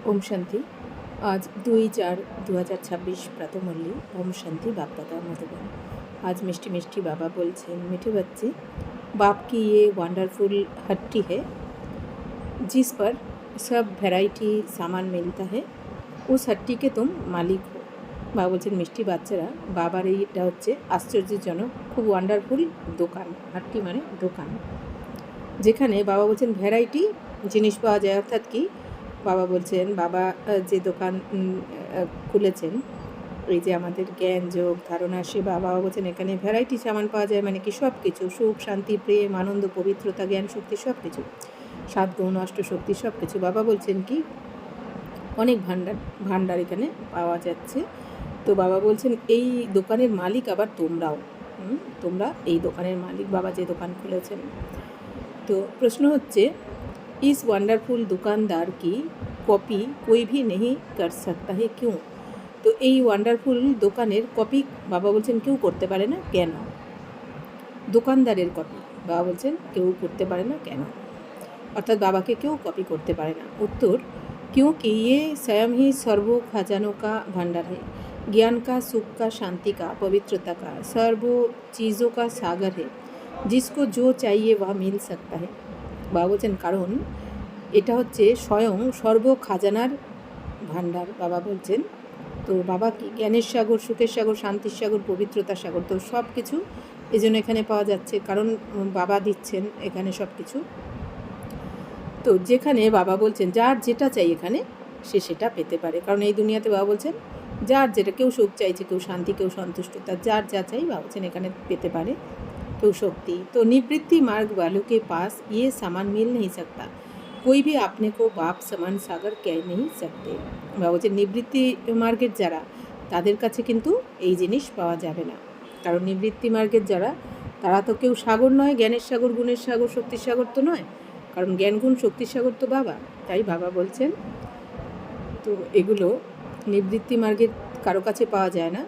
ओम शांति। आज 2-4-2026 प्रातःमल्ली ओम शांति बापदादा मधुबन। आज मिष्टी मिष्टी बाबा बोलছেন, मीठे बच्चे, बाप की ये वंडरफुल हट्टी है जिस पर सब वैरायटी सामान मिलता है। उस हट्टी के तुम मालिक हो। বাবা বলছেন, মিষ্টি বাচ্চারা, বাবার এইটা হচ্ছে আশ্চর্যজনক, খুব ওয়ান্ডারফুল দোকান। হাট্টি মানে দোকান, যেখানে বাবা বলছেন ভ্যারাইটি জিনিস পাওয়া যায়। অর্থাৎ কি, বাবা বলছেন বাবা যে দোকান খুলেছেন, এই যে আমাদের জ্ঞান যোগ ধারণা সেবা, বাবা বলছেন এখানে ভ্যারাইটি সামান পাওয়া যায়। মানে কি, সব কিছু, সুখ শান্তি প্রেম আনন্দ পবিত্রতা জ্ঞান শক্তি সব কিছু, 7 গুণ অষ্ট শক্তি সব কিছু। বাবা বলছেন কি অনেক ভাণ্ডার এখানে পাওয়া যাচ্ছে। তো বাবা বলছেন এই দোকানের মালিক আবার তোমরাও, তোমরা এই দোকানের মালিক, বাবা যে দোকান খুলেছেন। তো প্রশ্ন হচ্ছে, इस वंडरफुल दुकानदार की कॉपी कोई भी नहीं कर सकता है क्यों? তো এই ওয়ান্ডারফুল দোকানের কপি বাবা বলছেন কেউ করতে পারে না কেন? দোকানদারের কপি বাবা বলছেন কেউ করতে পারে না কেন? অর্থাৎ বাবাকে কেউ কপি করতে পারে না। उत्तर, क्योंकि ये स्वयं ही सर्व खजानों का भंडार है, ज्ञान का, सुख का, शांति का, पवित्रता का, सर्व चीज़ों का सागर है, जिसको जो चाहिए वह मिल सकता है। বাবা বলছেন কারণ এটা হচ্ছে স্বয়ং সর্ব খাজানার ভাণ্ডার। বাবা বলছেন, তো বাবা কি জ্ঞানের সাগর, সুখের সাগর, শান্তির সাগর, পবিত্রতার সাগর, তো সব কিছু এই জন্য এখানে পাওয়া যাচ্ছে, কারণ বাবা দিচ্ছেন এখানে সব কিছু। তো যেখানে বাবা বলছেন যার যেটা চাই এখানে সে সেটা পেতে পারে, কারণ এই দুনিয়াতে বাবা বলছেন যার যেটা, কেউ সুখ চাইছে, কেউ শান্তি, কেউ সন্তুষ্টতা, যার যা চাই বাবা বলছেন এখানে পেতে পারে, কেউ শক্তি। তো निवृत्ति मार्ग वालों के पास ये सामान मिल नहीं सकता, कोई भी अपने को बाप समान सागर कह नहीं सकते। বাবা বলছেন নিবৃত্তি মার্গের যারা, তাদের কাছে কিন্তু এই জিনিস পাওয়া যাবে না, কারণ নিবৃত্তি মার্গের যারা, তারা তো কেউ সাগর নয়, জ্ঞানের সাগর, গুণের সাগর, শক্তির সাগর তো নয়, কারণ জ্ঞান গুণ শক্তির সাগর তো বাবা। তাই বাবা বলছেন তো এগুলো নিবৃত্তি মার্গের কারো কাছে পাওয়া যায় না।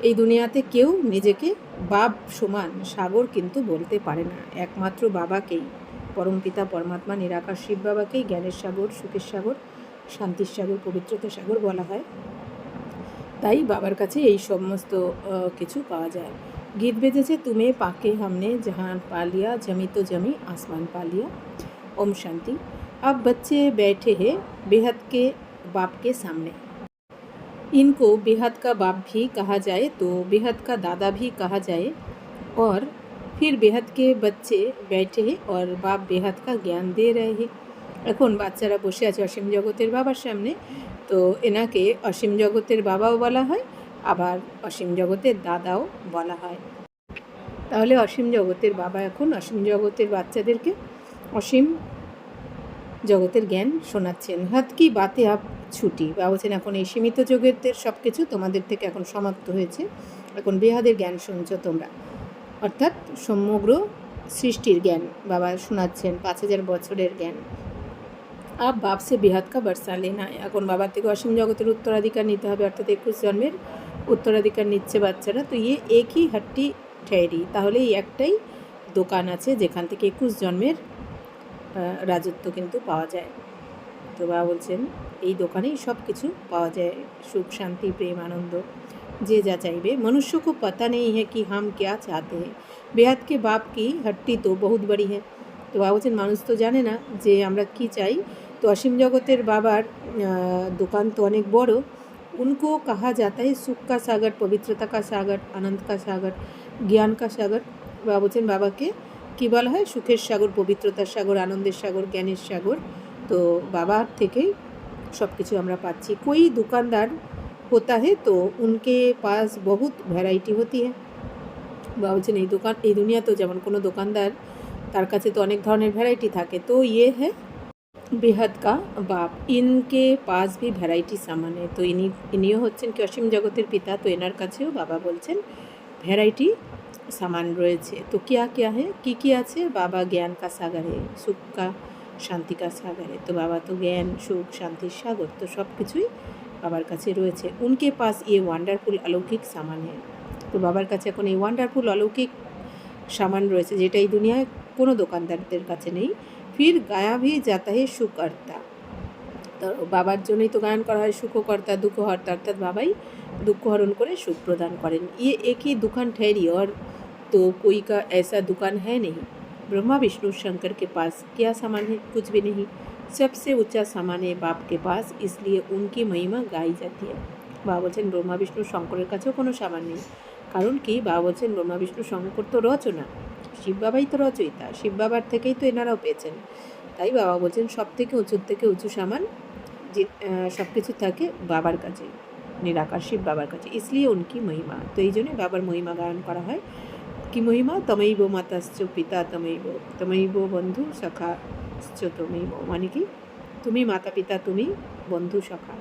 এই দুনিয়াতে কেউ নিজেকে বাপ সমান সাগর কিন্তু বলতে পারে না, একমাত্র বাবাকেই, পরমপিতা পরমাত্মা নিরাকার শিব বাবাকেই জ্ঞানের সাগর, সুখের সাগর, শান্তির সাগর, পবিত্রতার সাগর বলা হয়। তাই বাবার কাছে এই সমস্ত কিছু পাওয়া যায়। गीत बेजेছে, तुम्हें पाके हमने जहान पा लिया, जमी तो जमी आसमान पा लिया। ओम शांति। अब बच्चे बैठे हैं बेहद के बाप के सामने। इनको बेहद का बाप भी कहा जाए तो बेहद का दादा भी कहा जाए, और फिर बेहद के बच्चे बैठे हैं और बाप बेहद का ज्ञान दे रहे हैं। এখন বাচ্চারা বসে আছে অসীম জগতের বাবার সামনে, তো এনাকে অসীম জগতের বাবাও বলা হয়, আবার অসীম জগতের দাদাও বলা হয়। তাহলে অসীম জগতের বাবা এখন অসীম জগতের বাচ্চাদেরকে অসীম জগতের জ্ঞান শোনাচ্ছেন। হাত কি বাতে আপ ছুটি, বা বলছেন এখন এই সীমিত জগতের সব কিছু তোমাদের থেকে এখন সমাপ্ত হয়েছে, এখন বেহাদের জ্ঞান শুনছো তোমরা, অর্থাৎ সমগ্র সৃষ্টির জ্ঞান বাবা শোনাচ্ছেন, 5000 বছরের জ্ঞান। আপ বাপ সে বেহাদ কা বর্ষা লেনা, এখন বাবার থেকে অসীম জগতের উত্তরাধিকার নিতে হবে, অর্থাৎ 21 জন্মের উত্তরাধিকার নিচ্ছে বাচ্চারা। তো ইয়ে একই হাট্টি ঠেরি, তাহলে এই একটাই দোকান আছে যেখান থেকে 21 জন্মের রাজত্ব কিন্তু পাওয়া যায়। তো বাবা বলছেন এই দোকানেই সব কিছু পাওয়া যায়, সুখ শান্তি প্রেম আনন্দ, যে যা চাইবে। মনুষ্য को पता नहीं है कि हम क्या चाहते हैं, बेहद के बाप की हट्टी तो बहुत बड़ी है। তো বাবা বলছেন মানুষ তো জানে না যে আমরা কি চাই, তো অসীম জগতের বাবার দোকান তো অনেক বড়। उनको कहा जाता है सुख का सागर, पवित्रता का सागर, आनंद का सागर, ज्ञान का सागर। বাবা বলছেন বাবাকে কী বলা হয়, সুখের সাগর, পবিত্রতার সাগর, আনন্দের সাগর, জ্ঞানের সাগর। তো বাবার থেকেই सब কিছু আমরা পাচ্ছি। कोई दुकानदार होता है तो उनके पास बहुत वैरायटी होती है। বাবা বলছেন এই দোকান, এই দুনিয়া তো যেমন কোনো দোকানদার, তার কাছে তো অনেক ধরনের ভ্যারাইটি থাকে। তো ये है बेहद का बाप, इनके पास भी ভ্যারাইটি सामान है। তো ইনিও হচ্ছেন কি অসীম জগতের পিতা, তো এনার কাছেও বাবা বলছেন ভ্যারাইটি সামান রয়েছে। তো क्या क्या है, কি আছে? বাবা জ্ঞান কা সাগর है, সুখ কা শান্তি কা সাগর है। তো বাবা তো জ্ঞান সুখ শান্তির সাগর, তো সব কিছুই বাবার কাছে রয়েছে। উনকে পাস ये ওয়ান্ডারফুল অলৌকিক সামান है। তো বাবার কাছে এখন এই ওয়ান্ডারফুল অলৌকিক সামান রয়েছে, যেটা এই দুনিয়ায় কোনো দোকানদারদের কাছে নেই। फिर गाया भी जाता है सुख अर्था, তো বাবার জন্যই তো গায়ন করা হয় সুখকর্তা দুঃখহর্তা, অর্থাৎ বাবাই दुख हरण করে সুখ প্রদান করেন। ये एक ही दुकान ठहरी और तो कोई का ऐसा दुकान है नहीं। ब्रह्मा विष्णु शंकर के पास क्या सामान है? कुछ भी नहीं। सबसे ऊंचा सामान है बाप के पास, इसलिए उनकी महिमा गाई जाती है। বাবা বলছেন ব্রহ্মা বিষ্ণু শঙ্করের কাছেও কোনো সামান নেই, কারণ কি বাবা বলছেন ব্রহ্মা বিষ্ণু শঙ্কর তো রচনা, শিব বাবাই তো রচয়িতা, শিব বাবার থেকেই তো এনারাও পেয়েছেন। তাই বাবা বলছেন সব থেকে উঁচু সামান যে সব কিছু থাকে বাবার কাছে, নিরাকার শিব বাবার কাছে, इसलिए उनकी महिमा। তো এই জন্যই বাবার মহিমা গায়ন করা হয়। কি মহিমা? তমৈব মাতাশ্চ পিতা তমৈব বন্ধু সখাশ্চ তমৈব, মানে কি তুমি মাতা পিতা, তুমি বন্ধু সখা।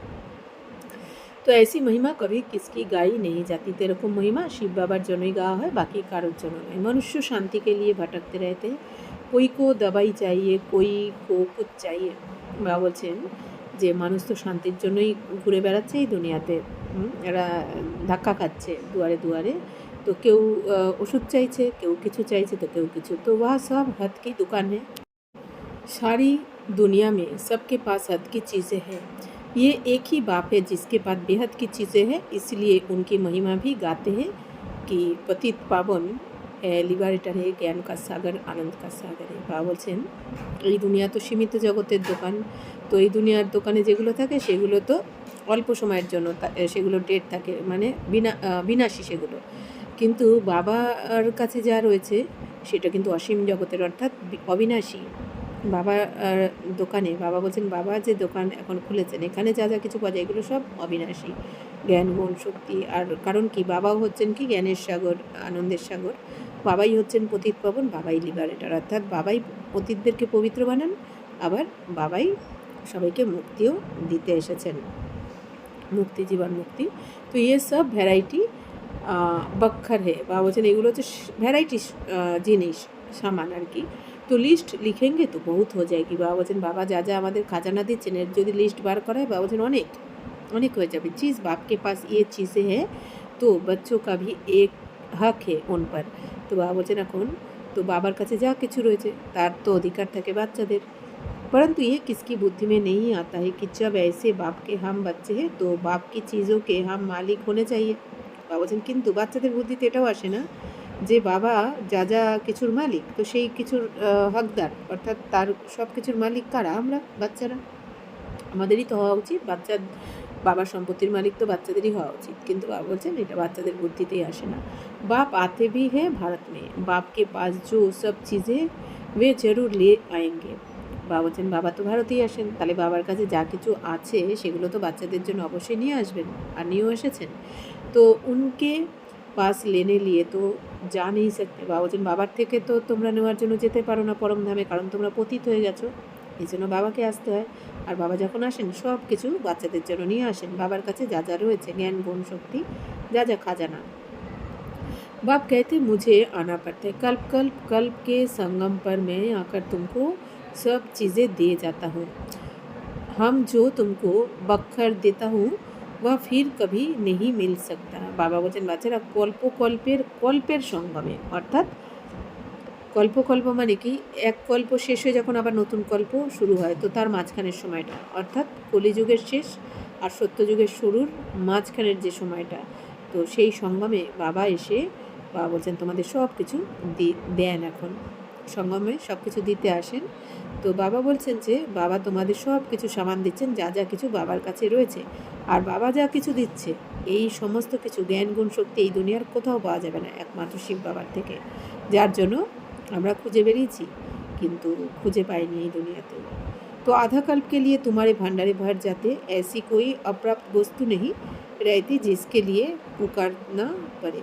তো ऐसी महिमा कभी किसकी गाई नहीं जाती। तो এরকম মহিমা শিব বাবার জন্যই গাওয়া হয়, বাকি কারোর জন্য নয়। मनुष्य शांति के लिए भटकते रहते हैं, कोई को दवाई चाहिए कोई को कुछ चाहिए। বাবা বলছেন যে মানুষ তো শান্তির জন্যই ঘুরে বেড়াচ্ছে এই দুনিয়াতে, এরা ধাক্কা খাচ্ছে দুয়ারে দুয়ারে, তো কেউ ওষুধ চাইছে, কেউ কিছু চাইছে, তো কেউ কিছু। তো वह सब हद की दुकान है, सारी दुनिया में सबके पास हद की चीज़ें हैं। ये एक ही बाप है जिसके पास बेहद की चीज़ें हैं, इसलिए उनकी महिमा भी गाते हैं कि पतित पावन লিবারেটার হে, জ্ঞান কা সাগর, আনন্দ কা সাগর হে। বাবা বলছেন এই দুনিয়া তো সীমিত জগতের দোকান, তো এই দুনিয়ার দোকানে যেগুলো থাকে সেগুলো তো অল্প সময়ের জন্য, সেগুলো ডেট থাকে, মানে বিনাশী সেগুলো, কিন্তু বাবার কাছে যা রয়েছে সেটা কিন্তু অসীম জগতের, অর্থাৎ অবিনাশী। বাবার দোকানে বাবা বলছেন বাবা যে দোকান এখন খুলেছেন এখানে যা যা কিছু পাওয়া যায় এগুলো সব অবিনাশী, জ্ঞান গুণ শক্তি। আর কারণ কি বাবাও হচ্ছেন কি জ্ঞানের সাগর, আনন্দের সাগর, বাবাই হচ্ছেন পতিত পাবন, বাবাই লিবারেটার, অর্থাৎ বাবাই পতিতদেরকে পবিত্র বানান, আবার বাবাই সবাইকে মুক্তিও দিতে এসেছেন, মুক্তি, জীবন মুক্তি। তো ये सब ভ্যারাইটি বক্ষর হে। বাবা বলছেন এগুলো হচ্ছে ভ্যারাইটি জিনিস, সামান আর কি। তো লিস্ট লিখেঙ্গে তো বহুত হয়ে যায় কি। বাবা বলছেন বাবা যা যা আমাদের খাজানা দিচ্ছেন এর যদি লিস্ট বার করা হয় বাবা বলছেন অনেক অনেক হয়ে যাবে। চিজ বাপকে পাস ये चीज़ें है तो बच्चों का भी एक हक है उन पर। তো বাবা বলছেন এখন তো বাবার কাছে যা কিছু রয়েছে তার তো অধিকার থাকে বাচ্চাদের, परंतु ये किसकी बुद्धि में नहीं आता है कि जब ऐसे बाप के हम बच्चे हैं तो बाप की चीज़ों के हम मालिक होने चाहिए। বাবা বলছেন কিন্তু বাচ্চাদের বুদ্ধিতে এটাও আসে না যে বাবা যা যা কিছুর মালিক, তো সেই কিছুর হকদার, অর্থাৎ তার সব কিছুর মালিক কারা? আমরা বাচ্চারা, আমাদেরই তো হওয়া উচিত। বাবার সম্পত্তির মালিক তো বাচ্চাদেরই হওয়া উচিত, কিন্তু বাবা বলছেন এটা বাচ্চাদের বুদ্ধিতেই আসে না। बाप आते भी हैं भारत में, बाप के पास जो सब चीज़ें वे जरूर ले आएंगे। বাবা বলছেন বাবা তো ভারতেই আসেন, তাহলে বাবার কাছে যা কিছু আছে সেগুলো তো বাচ্চাদের জন্য অবশ্যই নিয়ে আসবেন, আর নিয়েও এসেছেন। তো উনকে পাস লেনে লিয়ে তো যা নেই सकते। বাবা বলছেন বাবার থেকে তো তোমরা নেওয়ার জন্য যেতে পারো না পরম ধামে, কারণ তোমরা পতিত হয়ে গেছো, এই জন্য বাবাকে আসতে হয়। আর বাবা যখন আসেন সব কিছু বাচ্চাদের জন্য নিয়ে আসেন, বাবার কাছে যা যা রয়েছে জ্ঞান গুণ শক্তি, যা যা খাজানা। बाप कहते मुझे आना पड़ता है, कल्प के संगम पर मैं आकर तुमको सब चीज़ें दे जाता हूँ। हम जो तुमको बखर देता हूँ वह फिर कभी नहीं मिल सकता। बाबा বলছেন বাচ্চারা কল্পের সঙ্গমে, অর্থাৎ কল্প মানে কি এক কল্প শেষ হয়ে যখন আবার নতুন কল্প শুরু হয়, তো তার মাঝখানের সময়টা, অর্থাৎ কলিযুগের শেষ আর সত্যযুগের শুরুর মাঝখানের যে সময়টা, তো সেই সঙ্গমে বাবা এসে বাবা বলছেন তোমাদের সব কিছু দেন, এখন সঙ্গমে সব কিছু দিতে আসেন। তো বাবা বলছেন যে বাবা তোমাদের সব কিছু সামান দিচ্ছেন, যা যা কিছু বাবার কাছে রয়েছে, আর বাবা যা কিছু দিচ্ছে এই সমস্ত কিছু জ্ঞান গুণ শক্তি এই দুনিয়ার কোথাও পাওয়া যাবে না, একমাত্র শিব বাবার থেকে, যার জন্য আমরা খুঁজে বেরিয়েছি কিন্তু খুঁজে পাইনি এই দুনিয়াতে। तो आधा कल्प के लिए तुम्हारे भंडारे भर जाते, ऐसी कोई अप्राप्त वस्तु नहीं रहती जिसके लिए पुकारना पड़े।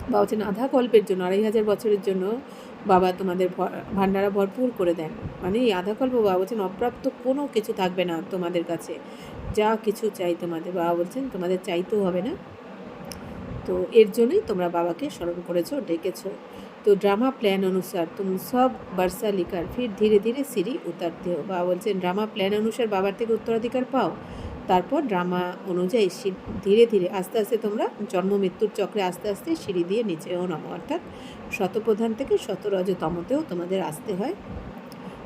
বাবা বলছেন আধা কল্পের জন্য 2500 বছরের জন্য বাবা তোমাদের ভান্ডারা ভরপুর করে দেন, মানে এই আধা কল্প বাবা বলছেন অপ্রাপ্ত কোনো কিছু থাকবে না তোমাদের কাছে, যা কিছু চাই তোমাদের বাবা বলছেন তোমাদের চাইতেও হবে না। তো এর জন্যই তোমরা বাবাকে স্মরণ করেছো, ডেকেছো। तो ड्रामा प्लान अनुसार तुम सब बरसा लिकर फिर धीरे धीरे सीढ़ी उतरते हो। বাবা বলছেন ড্রামা প্ল্যান অনুসার বাবার থেকে উত্তরাধিকার পাও, তারপর ড্রামা অনুযায়ী ধীরে ধীরে আস্তে আস্তে তোমরা জন্ম মৃত্যুর চক্রে আস্তে আস্তে সিঁড়ি দিয়ে নিচেও নামো, অর্থাৎ শতপ্রধান থেকে শতরজতমতেও তোমাদের আসতে হয়।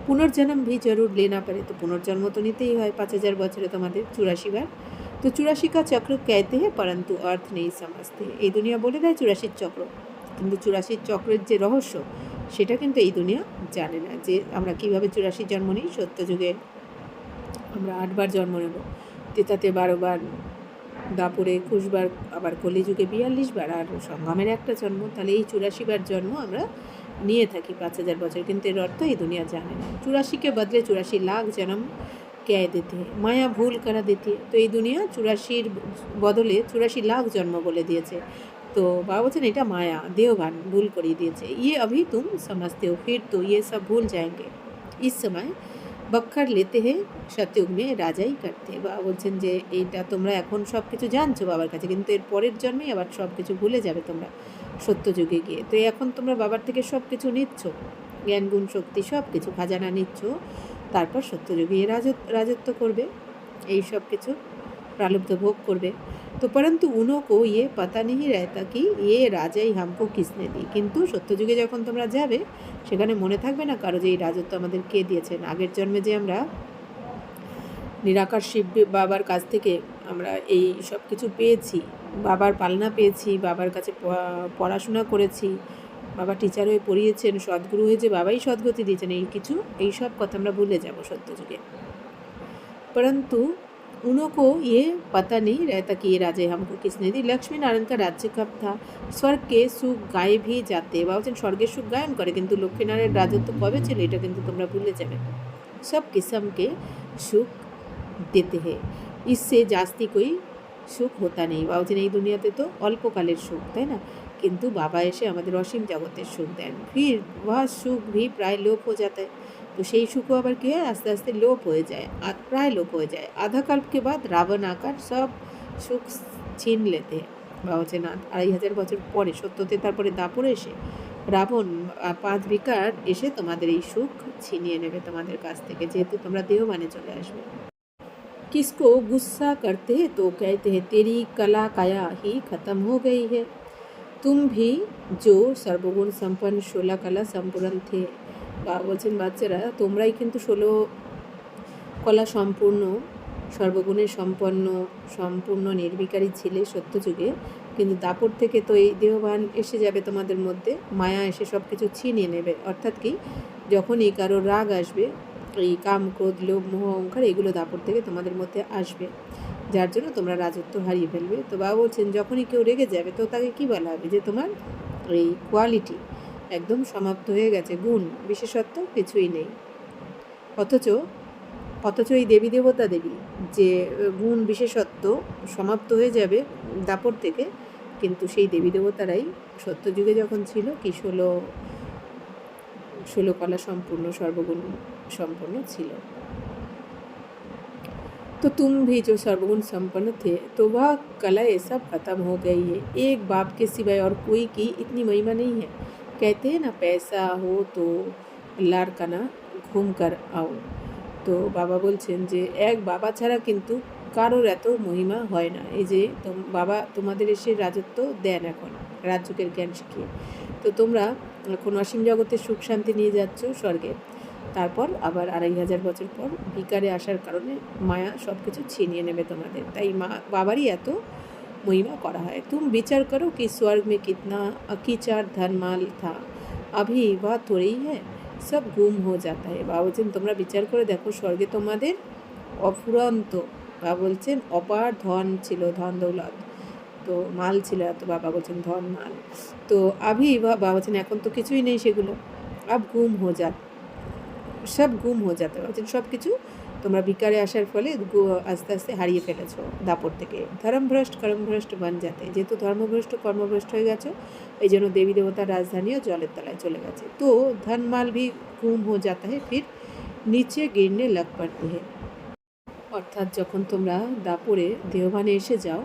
पुनर्जन्म भी जरूर लेना पड़े, तो पुनर्जन्म तो নিতেই হয় 5000 বছরে তোমাদের 84 বার। তো 84 का चक्र कहते हैं परंतु अर्थ नहीं समझते। এই দুনিয়া বলে দেয় 84 চক্র, কিন্তু 84 চক্রের যে রহস্য সেটা কিন্তু এই দুনিয়া জানে না, যে আমরা কীভাবে 84 জন্ম নিই। সত্যযুগে আমরা 8 বার জন্ম নেব, তেতাতে 12 বার, দাপরে 21 বার, আবার কলিযুগে 42 বার, আর সংগ্রামের একটা জন্ম। তাহলে এই 84 বার জন্ম আমরা নিয়ে থাকি 5000 বছর, কিন্তু এর অর্থ এই দুনিয়া জানে না। 84 বদলে 84 লাখ জন্ম কে দিতে মায়া ভুল করা দিতে। তো এই দুনিয়া 84 বদলে 84 লাখ জন্ম বলে দিয়েছে। तो बाबा बच्चन এটা माया देवभान भूल करिए दिए। ये अभी तुम समझते हो, फिर तो ये सब भूल जाएंगे। इस समय बक्खर लेते हैं सतयुग में राजाई करते। बाबा বলছেন যে এইটা তোমরা এখন সব কিছু জানছো বাবার কাছে, কিন্তু এর পরের জন্মেই আবার সব কিছু ভুলে যাবে তোমরা সত্যযুগে গিয়ে। তো এখন তোমরা বাবার থেকে সব কিছু নিচ্ছ, জ্ঞান গুণ শক্তি সব কিছু খাজানা নিচ্ছ, তারপর সত্যযুগে রাজত্ব করবে, এই সব কিছু प्रालब्ध भोग করবে। तो परंतु उनको ये पता नहीं रहता कि ये রাজাই हमको किसने दी। কিন্তু সত্যযুগে যখন তোমরা যাবে সেখানে মনে থাকবে না কারো যে এই রাজত্ব আমাদের কে দিয়েছেন। আগের জন্মে যে আমরা নিরাকার শিব বাবার কাছ থেকে আমরা এই সব কিছু পেয়েছি, বাবার পালনা পেয়েছি, বাবার কাছে পড়াশোনা করেছি, বাবা টিচার হয়ে পড়িয়েছেন, সদ্গুরু হয়ে যে বাবাই সদ্গতি দিয়েছেন, এই কিছু এই সব কথা আমরা ভুলে যাব সত্যযুগে। परंतु उनको ये पता नहीं रहता कि ये राजा हमको किसने दी। लक्ष्मी नारायण का राज्य कब था? स्वर्ग के सुख गाए भी जाते। बाबा स्वर्गेर सुख गायन करे, किन्तु लक्ष्मीनारायण राजत्व कबे छिलो এটা কিন্তু তোমরা ভুলে যাবে। सब किस्म के सुख देते हैं, इससे जास्ती कोई सुख होता नहीं। बाबा এই দুনিয়াতে তো অল্পকালের সুখ, তাই না? কিন্তু বাবা এসে আমাদের অসীম জগতের সুখ দেন। फिर वह सुख भी प्राय लोप हो जाता है। तो সেই সুখও আবার কি হয়, আস্তে আস্তে লোপ হয়ে যায়, প্রায় লোপ হয়ে যায়। आधा कल्प के बाद रावण आकर सब सुख छीन लेते हैं। বা হচ্ছে না 2500 বছর পরে সত্যতে তারপরে দাপরে এসে রাবণ 5 বিকার এসে তোমাদের এই সুখ ছিনিয়ে নেবে তোমাদের কাছ থেকে, যেহেতু তোমরা দেহ মানে চলে আসবে। किसको गुस्सा करते हैं तो कहते हैं तेरी कला काया ही खत्म हो गई है। तुम भी जो सर्वगुण संपन्न 16 कला संपूर्ण थे। বাবা বলছেন বাচ্চারা তোমরাই কিন্তু 16 কলা সম্পূর্ণ, সর্বগুণের সম্পূর্ণ নির্বিকারী ছিলে সত্যযুগে, কিন্তু দাপর থেকে তো এই দেহবান এসে যাবে তোমাদের মধ্যে, মায়া এসে সব কিছু ছিনিয়ে নেবে। অর্থাৎ কি, যখনই কারো রাগ আসবে, এই কাম ক্রোধ লোভ মোহ অহংকার এগুলো দাপর থেকে তোমাদের মধ্যে আসবে, যার জন্য তোমরা রাজত্ব হারিয়ে ফেলবে। তো বাবা বলছেন যখনই কেউ রেগে যাবে তো তাকে কী বলা হবে, যে তোমার এই কোয়ালিটি একদম সমাপ্ত হয়ে গেছে, গুণ বিশেষত্ব কিছুই নেই। অথচ এই দেবী দেবতা দেবী যে গুণ বিশেষত্ব সমাপ্ত হয়ে যাবে দাপর থেকে, কিন্তু সেই দেবী দেবতারাই সত্যযুগে যখন ছিল কি 16 কলা সম্পূর্ণ সর্বগুণ সম্পন্ন ছিল। तो तुम भी जो सर्वगुण संपन्न थे तो वह कला ये सब खत्म हो गई है। एक बाप के सिवाय और कोई की इतनी महिमा नहीं है। कहते हैं ना पैसा हो तो लाड़काना घूम कर आओ। তো বাবা বলছেন যে এক বাবা ছাড়া কিন্তু কারোর এত মহিমা হয় না। এই যে বাবা তোমাদের এসে রাজত্ব দেন, এখন রাজযোগের জ্ঞান শিখিয়ে, তো তোমরা এখন অসীম জগতের সুখ শান্তি নিয়ে যাচ্ছ স্বর্গে, তারপর আবার 2500 বছর পর ভিকারে আসার কারণে মায়া সব কিছু ছিনিয়ে নেবে তোমাদের। তাই বাবারই এত महिमा करा है। तुम विचार करो कि स्वर्ग में कितना अकीचार धन माल था, अभी वह थोड़ी है, सब गुम हो जाता है। बाबा বলছেন তোমরা বিচার করে দেখো, স্বর্গে তোমাদের অফুরন্ত, বাবা বলছেন অপার ধন ছিল, ধন দৌলত, তো মাল ছিল এত, বাবা বলছেন ধন মাল, তো আভি বাবা বলছেন এখন তো কিছুই নেই সেগুলো, আব গুম হো যা, সব গুম হো যাতে, বলছেন সব কিছু তোমরা বিকারে আসার ফলে আস্তে আস্তে হারিয়ে ফেলেছো দাপর থেকে। ধর্মভ্রষ্ট কর্মভ্রষ্ট বন যাতে, যেহেতু ধর্মভ্রষ্ট কর্মভ্রষ্ট হয়ে গেছো, এই জন্য দেবী দেবতার রাজধানীও জলের তলায় চলে গেছে। তো ধন মাল ভি গুম হো যাতা হে, ফির নিচে গিরনে লগ পড়তে হে। অর্থাৎ যখন তোমরা দাপরে দেহভানে এসে যাও,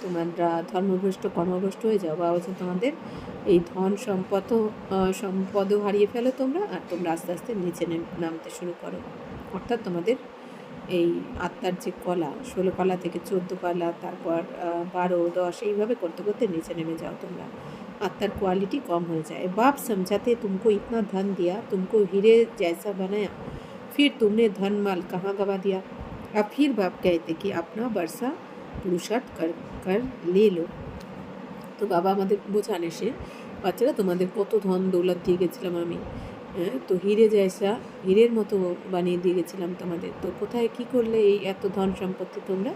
তোমরা ধর্মভ্রষ্ট কর্মভ্রষ্ট হয়ে যাও, বা বলছেন তোমাদের এই ধন সম্পদও হারিয়ে ফেলো তোমরা, আর তোমরা আস্তে আস্তে নিচে নামতে শুরু করো। অর্থাৎ তোমাদের এই আত্মার যে কলা, 16 কলা থেকে 14 কলা, তারপর 12, 10 এইভাবে করতে করতে নিচে নেমে যাও তোমরা। आत्तर क्वालिटी कम हो जाए। बाप समझाते तुमको इतना धन दिया, तुमको हीरे जैसा बनाया, फिर तुमने धन माल कहाँ गवा दिया। अब फिर बाप कहते कि अपना वर्षा पुरुषार्थ कर ले लो। तो बाबा আমাদের বোঝান এসে, বাচ্চারা তোমাদের কত ধন দৌলত দিয়ে গেছিলাম আমি, হ্যাঁ, তো হিরে জয়সা, হীরের মতো বানিয়ে দিয়ে গেছিলাম তোমাদের, তো কোথায় কী করলে এই এত ধন সম্পত্তি তোমরা।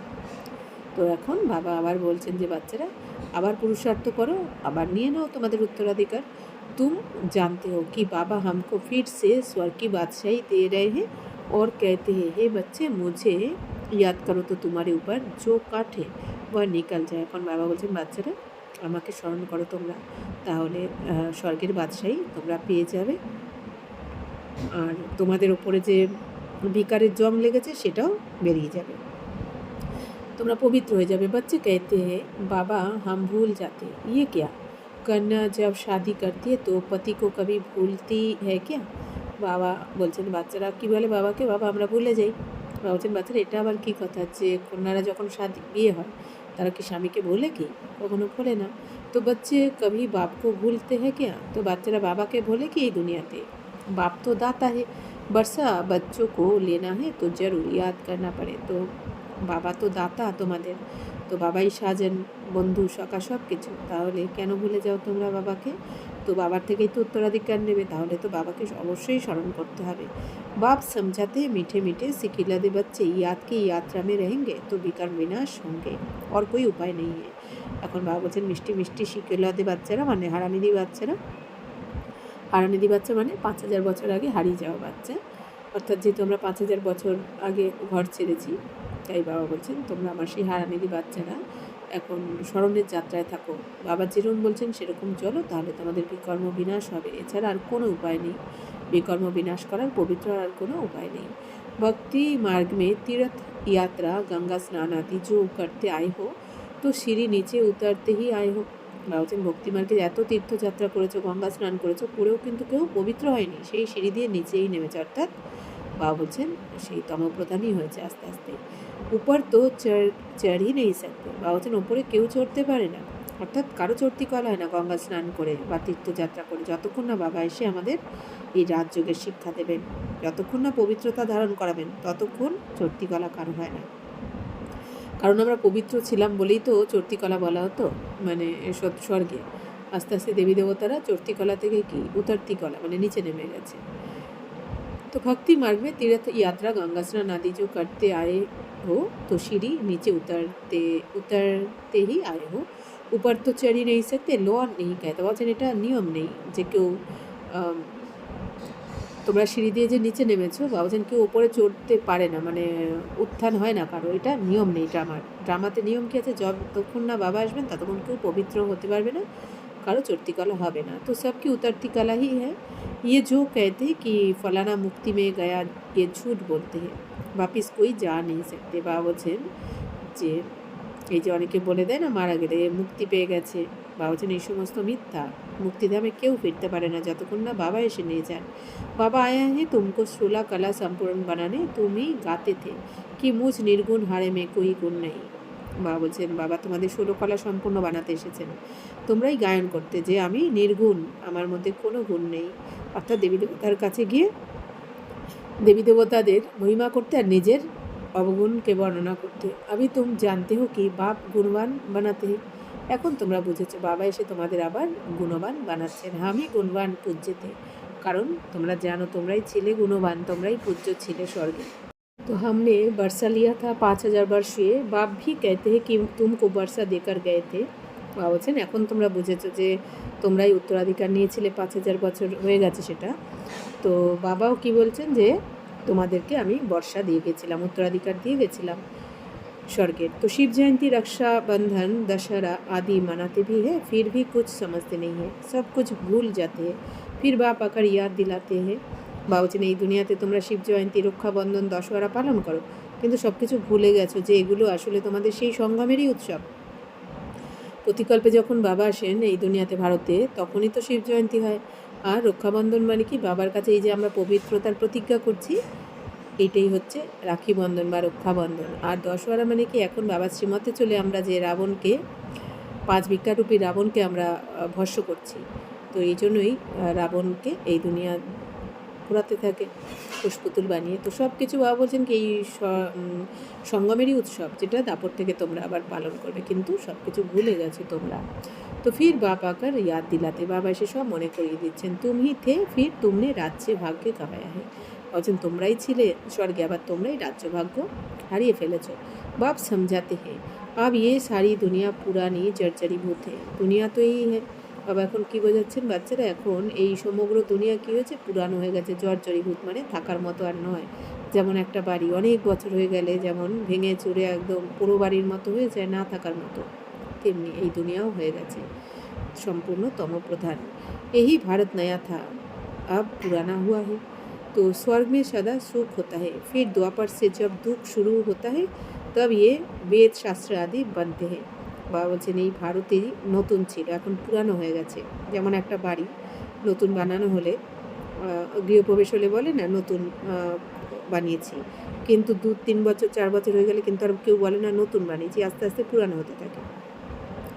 তো এখন বাবা আবার বলছেন যে বাচ্চারা আবার পুরুষার্থ করো, আবার নিয়ে নাও তোমাদের উত্তরাধিকার। तुम जानते हो कि बाबा हमको फिर से स्वर्ग की बादशाही दे रहे हैं और कहते हैं हे बच्चे मुझे याद करो तो तुम्हारे ऊपर जो काट है वह निकल जाए। এখন বাবা বলছেন বাচ্চারা আমাকে স্মরণ করো তোমরা, তাহলে স্বর্গের বাদশাহী তোমরা পেয়ে যাবে, আর তোমাদের ওপরে যে বিকারের জং লেগেছে সেটাও বেরিয়ে যাবে, তোমরা পবিত্র হয়ে যাবে। बच्चे कहते हैं बाबा हम भूल जाते, ये क्या कन्या जब शादी करती है तो पति को कभी भूलती है क्या। বাবা বলছেন বাচ্চারা কী বলে বাবাকে, বাবা আমরা ভুলে যাই। বাবা বলছেন বাচ্চারা এটা আবার কী কথা, যে কন্যারা যখন বিয়ে হয় তারা কি স্বামীকে ভোলে কি, কখনো ভোলে না। তো बच्चे कभी बाप को भूलते हैं क्या, তো বাচ্চারা বাবাকে ভোলে কি এই দুনিয়াতে। बाप तो दाता है, वर्षा बच्चों को लेना है तो जरूर याद करना पड़े। তো বাবা তো দাতা তোমাদের, তো বাবাই সাজেন বন্ধু সখা সব কিছু, তাহলে কেন ভুলে যাও তোমরা বাবাকে। তো বাবার থেকেই তো উত্তরাধিকার নেবে, তাহলে তো বাবাকে অবশ্যই স্মরণ করতে হবে। बाप समझाते मीठे मीठे सिखिलादे बच्चे याद की यात्रा में रहेंगे तो विकार विनाश होंगे और कोई उपाय नहीं है। এখন বাবা বলছেন মিষ্টি মিষ্টি শিখিলাদে বাচ্চারা মানে হারানিধি বাচ্চারা, হারানিধি বাচ্চা মানে 5000 বছর আগে হারিয়ে যাওয়া বাচ্চা, অর্থাৎ যেহেতু আমরা 5000 বছর আগে ঘর ছেড়েছি, তাই বাবা বলছেন তোমরা আমার সেই হারানিধি বাচ্চারা এখন স্মরণের যাত্রায় থাকো। বাবা যেরকম বলছেন সেরকম চলো, তাহলে তোমাদের বিকর্ম বিনাশ হবে, এছাড়া আর কোনো উপায় নেই। विकर्म विनाश करार पवित्र और कोनो उपाय नहीं। भक्ति मार्ग में तीर्थ यात्रा गंगा स्नान आदि जो करते आए हो तो सीढ़ी नीचे उतरते ही आए हो। বলছেন ভক্তি মার্গে এত তীর্থযাত্রা করেছো, গঙ্গা স্নান করেছো, করেও কিন্তু কেউ পবিত্র হয়নি, সেই সিঁড়ি দিয়ে নিচেই নেমেছে, অর্থাৎ বাবা বলছেন সেই তমপ্রধানই হয়েছে আস্তে আস্তে। উপর তো চড়ই নেই सकते, বাবা বলছেন ওপরে কেউ চড়তে পারে না, অর্থাৎ কারো চড়তি কলা হয় না গঙ্গা স্নান করে বা তীর্থযাত্রা করে, যতক্ষণ না বাবা এসে আমাদের এই রাজযোগের শিক্ষা দেবেন, যতক্ষণ না পবিত্রতা ধারণ করাবেন ততক্ষণ চড়তি কলা কারো হয় না। কারণ আমরা পবিত্র ছিলাম বলেই তো চড়তি কলা বলা হতো, মানে স্বর্গে আস্তে আস্তে দেবী দেবতারা চড়তি কলা থেকে কি উতরতি কলা মানে নিচে নেমে গেছে। तो भक्ति मार्ग में तीर्थ यात्रा गंगा स्नान आदि जो करते आए हो तो सीढ़ी नीचे उतरते ही आए हो, ऊपर तो चढ़ ही नहीं सकते, लो नहीं कहते বলছেন এটা নিয়ম নেই যে কেউ তোমরা সিঁড়ি দিয়ে যে নিচে নেমেছো, বাবুজান কেউ ওপরে চড়তে পারে না, মানে উত্থান হয় না কারো, এটা নিয়ম নেই ড্রামাতে নিয়ম কী আছে, যতক্ষণ না বাবা আসবেন ততক্ষণ কেউ পবিত্র হতে পারবে না, কারো চড়তি কলা হবে না। তো সব কি उतरती कला ही है। ये जो कहते हैं कि फलाना मुक्ति में गया ये झूठ बोलते हैं, वापिस कोई जा नहीं सकते। বাবা বলছেন যে এই যে অনেকে বলে দেয় না মারা গেলে মুক্তি পেয়ে গেছে, বাবা বলছেন এই সমস্ত মিথ্যা, মুক্তিধামে কেউ ফিরতে পারে না যতক্ষণ না বাবা এসে নিয়ে যান। बाबा आया है तुमको 16 कला संपूर्ण बनाने, तुम ही गाते थे कि मुझ निर्गुण हारे में कोई गुण नहीं। বাবা বলছেন বাবা তোমাদের 16 কলা সম্পূর্ণ বানাতে এসেছেন, তোমরাই গায়ন করতে যে আমি নির্গুণ, আমার মধ্যে কোনো গুণ নেই, অর্থাৎ দেবী দেবতার কাছে গিয়ে দেবী দেবতাদের মহিমা করতে আর নিজের অবগুণকে বর্ণনা করতে। আমি তুম জানতে হো কি বাপ গুণবান বানাতে, এখন তোমরা বুঝেছো বাবা এসে তোমাদের আবার গুণবান বানাচ্ছেন। আমি গুণবান পূজ্যতে, কারণ তোমরা জানো তোমরাই ছিলে গুণবান, তোমরাই পূজ্য ছিলে স্বর্গে। तो हमने वर्षा लिया था 5000 वर्ष हुए, बाप भी कहते हैं कि तुमको वर्षा देकर गए थे। বাবা বলছেন এখন তোমরা বুঝেছো যে তোমরাই উত্তরাধিকার নিয়েছিলে, 5000 বছর হয়ে গেছে সেটা। তো বাবাও কি বলছেন যে তোমাদেরকে আমি বর্ষা দিয়ে গেছিলাম, উত্তরাধিকার দিয়ে গেছিলাম स्वर्गेर। तो शिव जयंती, रक्षाबंधन, दशहरा आदि मनाते भी है, फिर भी कुछ समझते नहीं है, सब कुछ भूल जाते हैं, फिर बाप आकर याद दिलाते हैं। বাবা বলছেন এই দুনিয়াতে তোমরা শিব জয়ন্তী, রক্ষাবন্ধন, দশহরা পালন করো, কিন্তু সব কিছু ভুলে গেছো যে এগুলো আসলে তোমাদের সেই সংগ্রামেরই উৎসব। প্রতিকল্পে যখন বাবা আসেন এই দুনিয়াতে ভারতে তখনই তো শিব জয়ন্তী হয়, আর রক্ষাবন্ধন মানে কি বাবার কাছে এই যে আমরা পবিত্রতার প্রতিজ্ঞা করছি, এইটাই হচ্ছে রাখি বন্ধন বা রক্ষাবন্ধন। আর দশহরা মানে কি, এখন বাবা শ্রীমতে চলে আমরা যে রাবণকে, 5 ভিক্ষারূপী রাবণকে আমরা ভস্ম করছি। তো এই জন্যই রাবণকে এই দুনিয়া ঘোরাতে থাকে কুশপুতুল বানিয়ে। তো সব কিছু বাবা বলছেন কি, এই সঙ্গমেরই উৎসব, যেটা দাপর থেকে তোমরা আবার পালন করবে, কিন্তু সব কিছু ভুলে গেছো তোমরা। তো ফির বাপ আকার ইয়াদ দিলাতে, বাবা এসে সব মনে করিয়ে দিচ্ছেন, তুমি থে ফির তুমনে রাজ্যে ভাগ্যে কামায়া হে। বলছেন তোমরাই ছিলে স্বর্গে, আবার তোমরাই রাজ্য ভাগ্য হারিয়ে ফেলেছো। বাপ সমঝাতে হে আব ইয়ে সারি দুনিয়া পুরানি জর্জরি ভূত হে, দুনিয়া তো এই হে। বাবা এখন কী বোঝাচ্ছেন বাচ্চারা, এখন এই সমগ্র দুনিয়া কী হয়েছে, পুরানো হয়ে গেছে, জর্জরীভূত মানে থাকার মতো আর নয়। যেমন একটা বাড়ি অনেক বছর হয়ে গেলে যেমন ভেঙে চুরে একদম পুরো বাড়ির মতো হয়ে যায়, না থাকার মতো, তেমনি এই দুনিয়াও হয়ে গেছে সম্পূর্ণ তমপ্রধান। यही भारत नया था अब पुराना हुआ है। तो स्वर्ग में सदा सुख होता है, फिर द्वापर से जब दुख शुरू होता है तब ये वेद शास्त्र आदि बनते हैं। বাবা বলছেন এই ভারতেরই নতুন ছিল, এখন পুরানো হয়ে গেছে। যেমন একটা বাড়ি নতুন বানানো হলে, গৃহপ্রবেশ হলে বলে না নতুন বানিয়েছি, কিন্তু 2-3 বছর 4 বছর হয়ে গেলে কিন্তু আর কেউ বলে না নতুন বানিয়েছি, আস্তে আস্তে পুরানো হতে থাকে।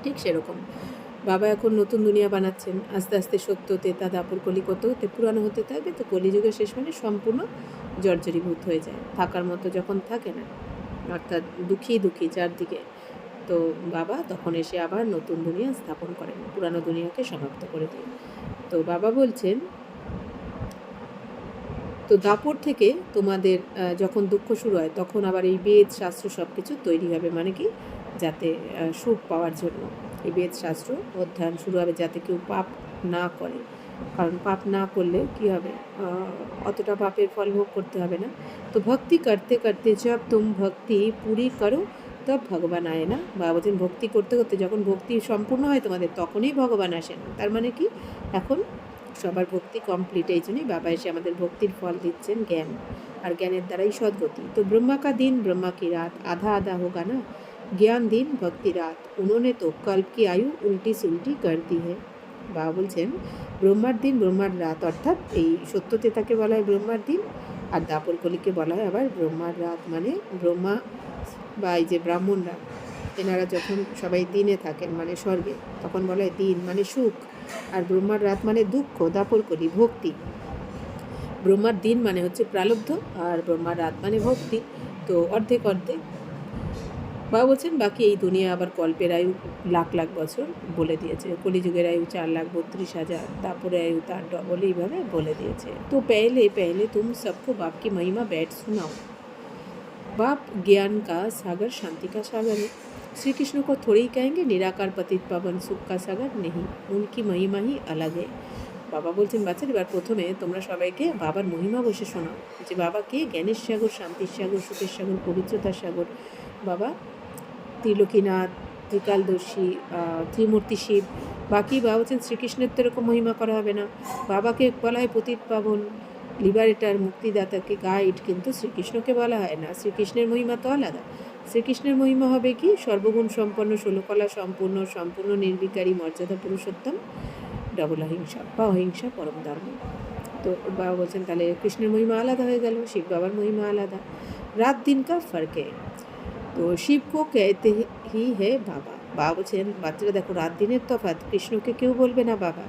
ঠিক সেরকম বাবা এখন নতুন দুনিয়া বানাচ্ছেন, আস্তে আস্তে সত্য তেতা দাপর কলি করতে হতে পুরানো হতে থাকবে। তো কলিযুগের শেষ মানে সম্পূর্ণ জর্জরীভূত হয়ে যায়, থাকার মতো যখন থাকে না, অর্থাৎ দুঃখী দুঃখী চারদিকে। তো বাবা তখন এসে আবার নতুন দুনিয়া স্থাপন করেন, পুরানো দুনিয়াকে সমাপ্ত করে দেন। তো বাবা বলছেন, তো দাপর থেকে তোমাদের যখন দুঃখ শুরু হয়, তখন আবার এই বেদ শাস্ত্র সব কিছু তৈরি হবে, মানে কি, যাতে সুখ পাওয়ার জন্য এই বেদ শাস্ত্র অধ্যয়ন শুরু হবে, যাতে কেউ পাপ না করে। কারণ পাপ না করলে কি হবে, অতটা পাপের ফল ভোগ করতে হবে না। তো ভক্তি করতে করতে জব তুম ভক্তি পুরি করো তব ভগবান আয় না। বা বলছেন ভক্তি করতে করতে যখন ভক্তি সম্পূর্ণ হয় তোমাদের, তখনই ভগবান আসেন। তার মানে কি, এখন সবার ভক্তি কমপ্লিট, এই জন্যই বাবা এসে আমাদের ভক্তির ফল দিচ্ছেন জ্ঞান, আর জ্ঞানের দ্বারাই সদ্গতি। তো ব্রহ্মা কা দিন ব্রহ্মা কি রাত, আধা আধা হোগা না, জ্ঞান দিন ভক্তি রাত, উन्होंने তো কল্প কি আয়ু উল্টি সুল্টি কর দি হে। বাবা বলছেন ব্রহ্মার দিন ব্রহ্মার রাত, অর্থাৎ এই সত্যতেতাকে বলা হয় ব্রহ্মার দিন, আর দাপর কলিকে বলা হয় আবার ব্রহ্মার রাত। মানে ব্রহ্মা বা এই যে ব্রাহ্মণরা, এনারা যখন সবাই দিনে থাকেন মানে স্বর্গে, তখন বলা হয় দিন মানে সুখ, আর ব্রহ্মার রাত মানে দুঃখ, দাপর কলি ভক্তি। ব্রহ্মার দিন মানে হচ্ছে প্রালব্ধ, আর ব্রহ্মার রাত মানে ভক্তি। তো অর্ধেক অর্ধেক। বাবা বলছেন বাকি এই দুনিয়া আবার কল্পের আয়ু লাখ লাখ বছর বলে দিয়েছে, কলিযুগের আয়ু 4,32,000, তারপরে আয়ু তার ডবল, এইভাবে বলে দিয়েছে। তো পেহলে পেহলে তুম সবকো বাপ কি মহিমা बैठ सुनाओ। बाप ज्ञान का सागर, शांति का सागर है। श्री कृष्ण को थोड़ी ही कहेंगे निराकार पतित पावन सुख का सागर, नहीं, उनकी महिमा ही अलग है। বাবা বলছেন বাচ্চার এবার প্রথমে তোমরা সবাইকে বাবার মহিমা বসে শোনাও, যে বাবা কে, জ্ঞানের সাগর, শান্তির সাগর, সুখের সাগর, পবিত্রতার সাগর। বাবা ত্রিলোকীনাথ, ত্রিকালদর্শী, ত্রিমূর্তি শিব। বাকি বাবা বলছেন শ্রীকৃষ্ণের তো এরকম মহিমা করা হবে না। বাবাকে বলা হয় পতিত পাবন, লিবারেটার, মুক্তিদাতাকে গাইড, কিন্তু শ্রীকৃষ্ণকে বলা হয় না। শ্রীকৃষ্ণের মহিমা তো আলাদা। শ্রীকৃষ্ণের মহিমা হবে কি, সর্বগুণ সম্পন্ন, ষোলকলা সম্পূর্ণ, সম্পূর্ণ নির্বিকারী, মর্যাদা পুরুষোত্তম, ডবল অহিংসা বা অহিংসা পরম ধর্ম। তো বাবা বলছেন তাহলে কৃষ্ণের মহিমা আলাদা হয়ে গেল, শিব বাবার মহিমা আলাদা। রাত দিন কা ফর্ক है। তো শিবকে कहते ही है বাবা। বাবা বলছেন বাচ্চারা দেখো, রাত দিনের তফাৎ, কৃষ্ণকে কেউ বলবে না বাবা,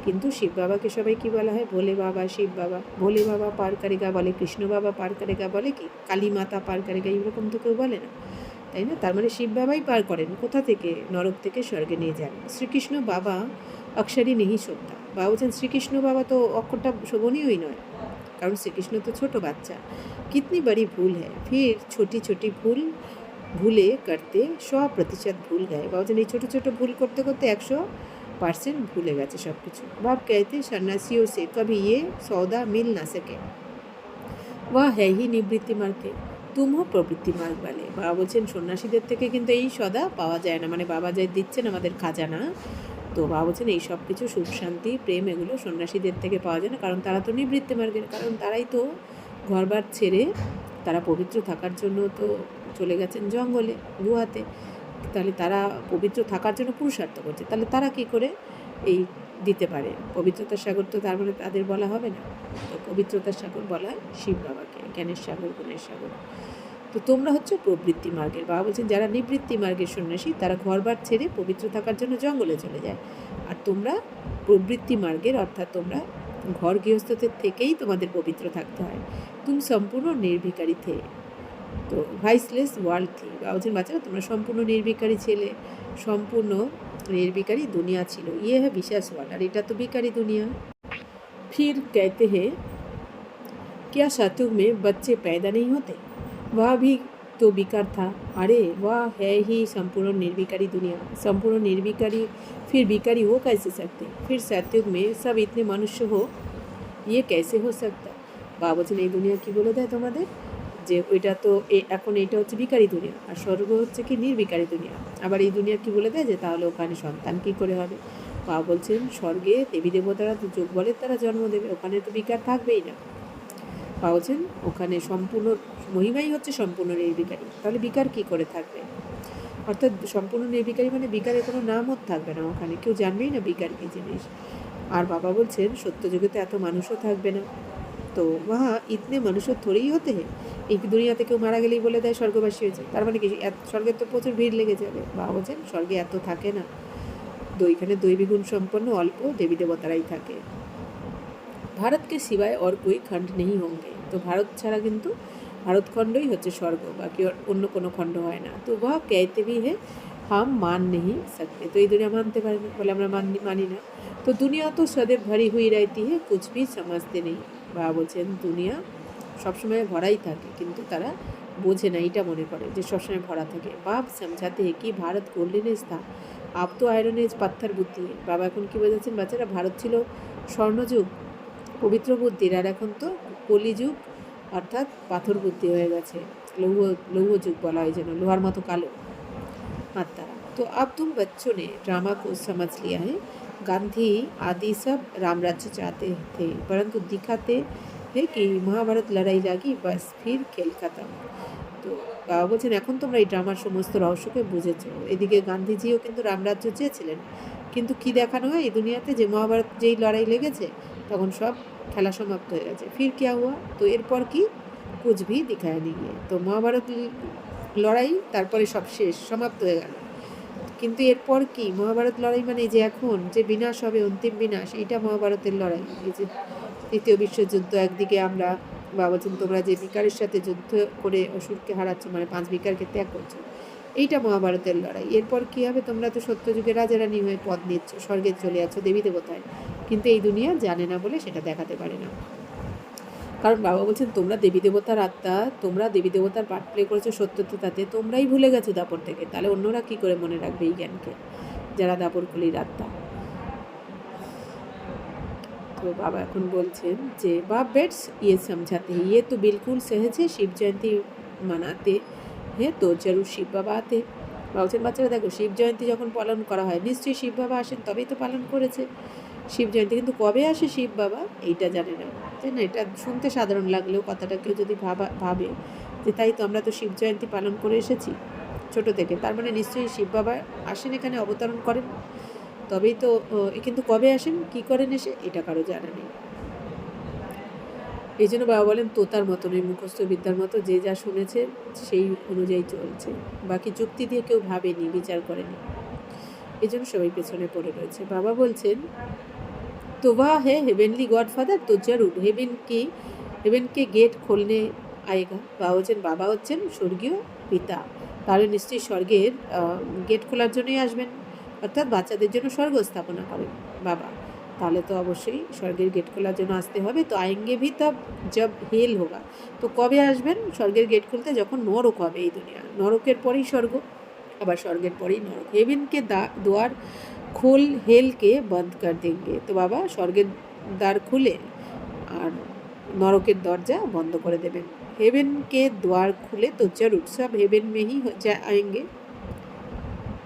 কিন্তু শিব বাবাকে সবাই কি বলা হয়, ভোলে বাবা, শিব বাবা। ভোলে বাবা পার করেগা বলে, কৃষ্ণ বাবা পার করেগা বলে কি, কালী মাতা পার করেগা, এইরকম তো কেউ বলে না, তাই না? তার মানে শিব বাবাই পার করেন, কোথা থেকে, নরক থেকে স্বর্গে নিয়ে যান। শ্রীকৃষ্ণ বাবা অক্ষরই নেই শোভতা। বাবা বলছেন শ্রীকৃষ্ণ বাবা তো অক্ষরটা শোভনীয়ই নয়, কারণ শ্রীকৃষ্ণ তো ছোট বাচ্চা। কিতনি বড়ি ভুল হ্যাঁ, ফির ছোটি ছোটি ভুল ভুলে করতে 100% ভুল গায়ে। বাবা বলছেন এই ছোটো ছোটো ভুল করতে করতে 100% ভুলে গেছে সব কিছু। বাপ कहते सन्यासियों से कभी ये सौदा मिल ना सके, वह है ही निवृत्ति मार्ग के, तुम हो প্রবৃত্তি মার্গ বলে। বাবা বলছেন সন্ন্যাসীদের থেকে কিন্তু এই সদা পাওয়া যায় না, মানে বাবা যাই দিচ্ছেন আমাদের খাজানা। তো বাবা বলছেন এই সব কিছু সুখ শান্তি প্রেম এগুলো সন্ন্যাসীদের থেকে পাওয়া যায় না, কারণ তারা তো নিবৃত্তি মার্গের, কারণ তারাই তো ঘরবার ছেড়ে তারা পবিত্র থাকার জন্য তো চলে গেছেন জঙ্গলে, গুহাতে। তাহলে তারা পবিত্র থাকার জন্য পুরুষার্থ করছে, তাহলে তারা কি করে এই দিতে পারে? পবিত্রতার সাগর তো তার মানে তাদের বলা হবে না। তো পবিত্রতার সাগর বলা হয় শিব বাবাকে। জ্ঞানের সাগর, গুণের সাগর। তো তোমরা হচ্ছে প্রবৃত্তি মার্গের। বাবা বলছেন যারা নিবৃত্তি মার্গের সন্ন্যাসী তারা ঘরবার ছেড়ে পবিত্র থাকার জন্য জঙ্গলে চলে যায়, আর তোমরা প্রবৃত্তি মার্গের, অর্থাৎ তোমরা ঘর গৃহস্থদের থেকেই তোমাদের পবিত্র থাকতে হয়। তুমি সম্পূর্ণ নির্বিকারী থে, তো ভাইসলেস ওয়ার্ল্ড থি। বাবা বলছেন বাচ্চারা তোমরা সম্পূর্ণ নির্বিকারী ছেলে, সম্পূর্ণ নির্বিকারী দুনিয়া ছিল। ইয়ে হ্যাঁ विशेष वर्ल्ड, আর এটা তো বিকারী দুনিয়া। फिर कहते हैं क्या सतयुग में बच्चे पैदा नहीं होते, वह भी तो बेकार था। अरे वह है ही संपूर्ण निर्विकारी दुनिया, संपूर्ण निर्विकारी, फिर बेकारी हो कैसे सकते, फिर सतयुग में सब इतने मनुष्य हो, ये कैसे हो सकता। বাবা বলছেন এই দুনিয়া কী বলে দেয় তোমাদের, যে ওইটা তো এখন এইটা হচ্ছে বিকারী দুনিয়া, আর স্বর্গ হচ্ছে কি নির্বিকারী দুনিয়া। আবার এই দুনিয়া কি বলে দেয় যে তাহলে ওখানে সন্তান কী করে হবে। বাবা বলছেন স্বর্গে দেবী দেবতারা তো যোগ বলের তারা জন্ম দেবে, ওখানে তো বিকার থাকবেই না। বাবা বলছেন ওখানে সম্পূর্ণ মহিমাই হচ্ছে সম্পূর্ণ নির্বিকারী, তাহলে বিকার কী করে থাকবে। অর্থাৎ সম্পূর্ণ নির্বিকারী মানে বিকারের কোনো নামও থাকবে না, ওখানে কেউ জানবেই না বিকার কী জিনিস। আর বাবা বলছেন সত্যযুগে তো এত মানুষও থাকবে না, তো वहाँ इतने मनुष्य थोड़ी ही होते हैं। এই দুনিয়াতে কেউ মারা গেলেই বলে দেয় স্বর্গবাসী হয়েছে, তার মানে কি স্বর্গের তো প্রচুর ভিড় লেগে যাবে। বাবা বলছেন স্বর্গে এত থাকে না, তো এখানে দৈবিগুণ সম্পন্ন অল্প দেবী দেবতারাই থাকে। ভারতকে সিवाय और कोई खंड नहीं होंगे, তো ভারত ছাড়া কিন্তু ভারতখণ্ডই হচ্ছে স্বর্গ, বাকি অন্য কোনো খণ্ড হয় না। তো वह कहते भी है हम मान नहीं सकते, তো এই দুনিয়া মানতে পারে না, বলে আমরা মানি না। তো দুনিয়া তো সदैव भरी हुई रहती है, कुछ भी समझते नहीं। বাবা বলছেন দুনিয়া সবসময় ভরাই থাকে, কিন্তু তারা বোঝে না, এটা মনে করে যে সবসময় ভরা থাকে। বাপ সমঝাতে हैं कि भारत गोल्डन एज था, अब तो आयरन एज पत्थर बुद्धि है। বাবা এখন কী বোঝাচ্ছেন বাচ্চারা, ভারত ছিল স্বর্ণযুগ পবিত্র বুদ্ধির, আর এখন তো কলিযুগ অর্থাৎ পাথর বুদ্ধি হয়ে গেছে, লৌহ যুগ বলা হয় যেন, লোহার মতো কালো আত্মারা। तो अब तुम बच्चों ने ड्रामा को समझ लिया है, गांधी आदि सब रामराज्य चाहते थे, परंतु दिखाते हैं कि महाभारत लड़ाई लागी, बस फिर खेल खत्म। তো বাবা বলছেন এখন তোমরা এই ড্রামার সমস্ত রহস্যকে বুঝেছো। এদিকে গান্ধীজিও কিন্তু রামরাজ্য চেয়েছিলেন, কিন্তু কি দেখানো হয় এই দুনিয়াতে, যে মহাভারত যেই লড়াই লেগেছে তখন সব খেলা সমাপ্ত হয়ে গেছে। ফির কিয়া হুয়া, তো এরপর কি, কুছ ভি দিখায় নি গিয়ে, তো মহাভারত লড়াই তারপরে সব শেষ সমাপ্ত হয়ে গেল, কিন্তু এরপর কি মহাভারত লড়াই মানে যে এখন যে বিনাশ হবে, অন্তিম বিনাশ, এইটা মহাভারতের লড়াই। এই যে তৃতীয় বিশ্বযুদ্ধ, একদিকে আমরা বাবা বলছেন তোমরা যে বিকারের সাথে যুদ্ধ করে অসুরকে হারাচ্ছ, মানে 5 বিকারকে ত্যাগ করছো, এইটা মহাভারতের লড়াই। এরপর কী হবে, তোমরা তো সত্যযুগে রাজারানী হয়ে পদ নিচ্ছ, স্বর্গে চলে যাচ্ছ দেবী দেবতায়, কিন্তু এই দুনিয়া জানে না বলে সেটা দেখাতে পারে না। কারণ বাবা বলছেন তোমরা দেবী দেবতার আত্মা, তোমরা দেবী দেবতার পার্ট প্লে করেছো সত্যতাতে, তোমরাই ভুলে গেছো দাপর থেকে, তাহলে অন্যরা কী করে মনে রাখবে এই জ্ঞানকে, যারা দাপরকুলির আত্মা। তো বাবা এখন বলছেন যে বাপ বেट्स ये समझाते हैं, ये तो बिल्कुल सहज है, शिव जयंती मनाते हैं तो जरूर शिव बाबा आते। বাবা বলছেন বাচ্চারা দেখো শিব জয়ন্তী যখন পালন করা হয় নিশ্চয়ই শিব বাবা আসেন, তবেই তো পালন করেছে শিব জয়ন্তী, কিন্তু কবে আসে শিব বাবা এইটা জানে না, তাই না। এটা শুনতে সাধারণ লাগলেও কথাটা কেউ যদি ভাবে যে তাই তো আমরা তো শিব জয়ন্তী পালন করে এসেছি ছোটো থেকে, তার মানে নিশ্চয়ই শিব বাবা আসেন, এখানে অবতরণ করেন, তবেই তো, কিন্তু কবে আসেন কী করেন এসে এটা কারো জানা নেই। এই জন্য বাবা বলেন তোতার মতো নয়, মুখস্থ বিদ্যার মতো যে যা শুনেছে সেই অনুযায়ী চলছে, বাকি যুক্তি দিয়ে কেউ ভাবেনি, বিচার করেনি, এই জন্য সবাই পেছনে পড়ে রয়েছে। বাবা বলছেন তো वह है हेवेनली गॉडफादर, तो जरूर हेवेन के गेट खोलने आएगा। বাবা বলছেন বাবা হচ্ছেন স্বর্গীয় পিতা, তাহলে নিশ্চয়ই স্বর্গের গেট খোলার জন্যই আসবেন, অর্থাৎ বাচ্চাদের জন্য স্বর্গ স্থাপনা করেন বাবা, তাহলে তো অবশ্যই স্বর্গের গেট খোলার জন্য আসতে হবে। তো আয়েঙ্গে ভি তব জব হেল হোগা, তো কবে আসবেন স্বর্গের গেট খুলতে, যখন নরক হবে এই দুনিয়া, নরকের পরেই স্বর্গ, আবার স্বর্গের পরেই নরক। হেভেনকে দ্বার খোল হেলকে বন্ধ কর দেंगे, তো বাবা স্বর্গের দ্বার খুলে আর নরকের দরজা বন্ধ করে দেবেন। হেভেনকে দ্বার খুলে তো জরুর সব হেভেন में ही आएंगे,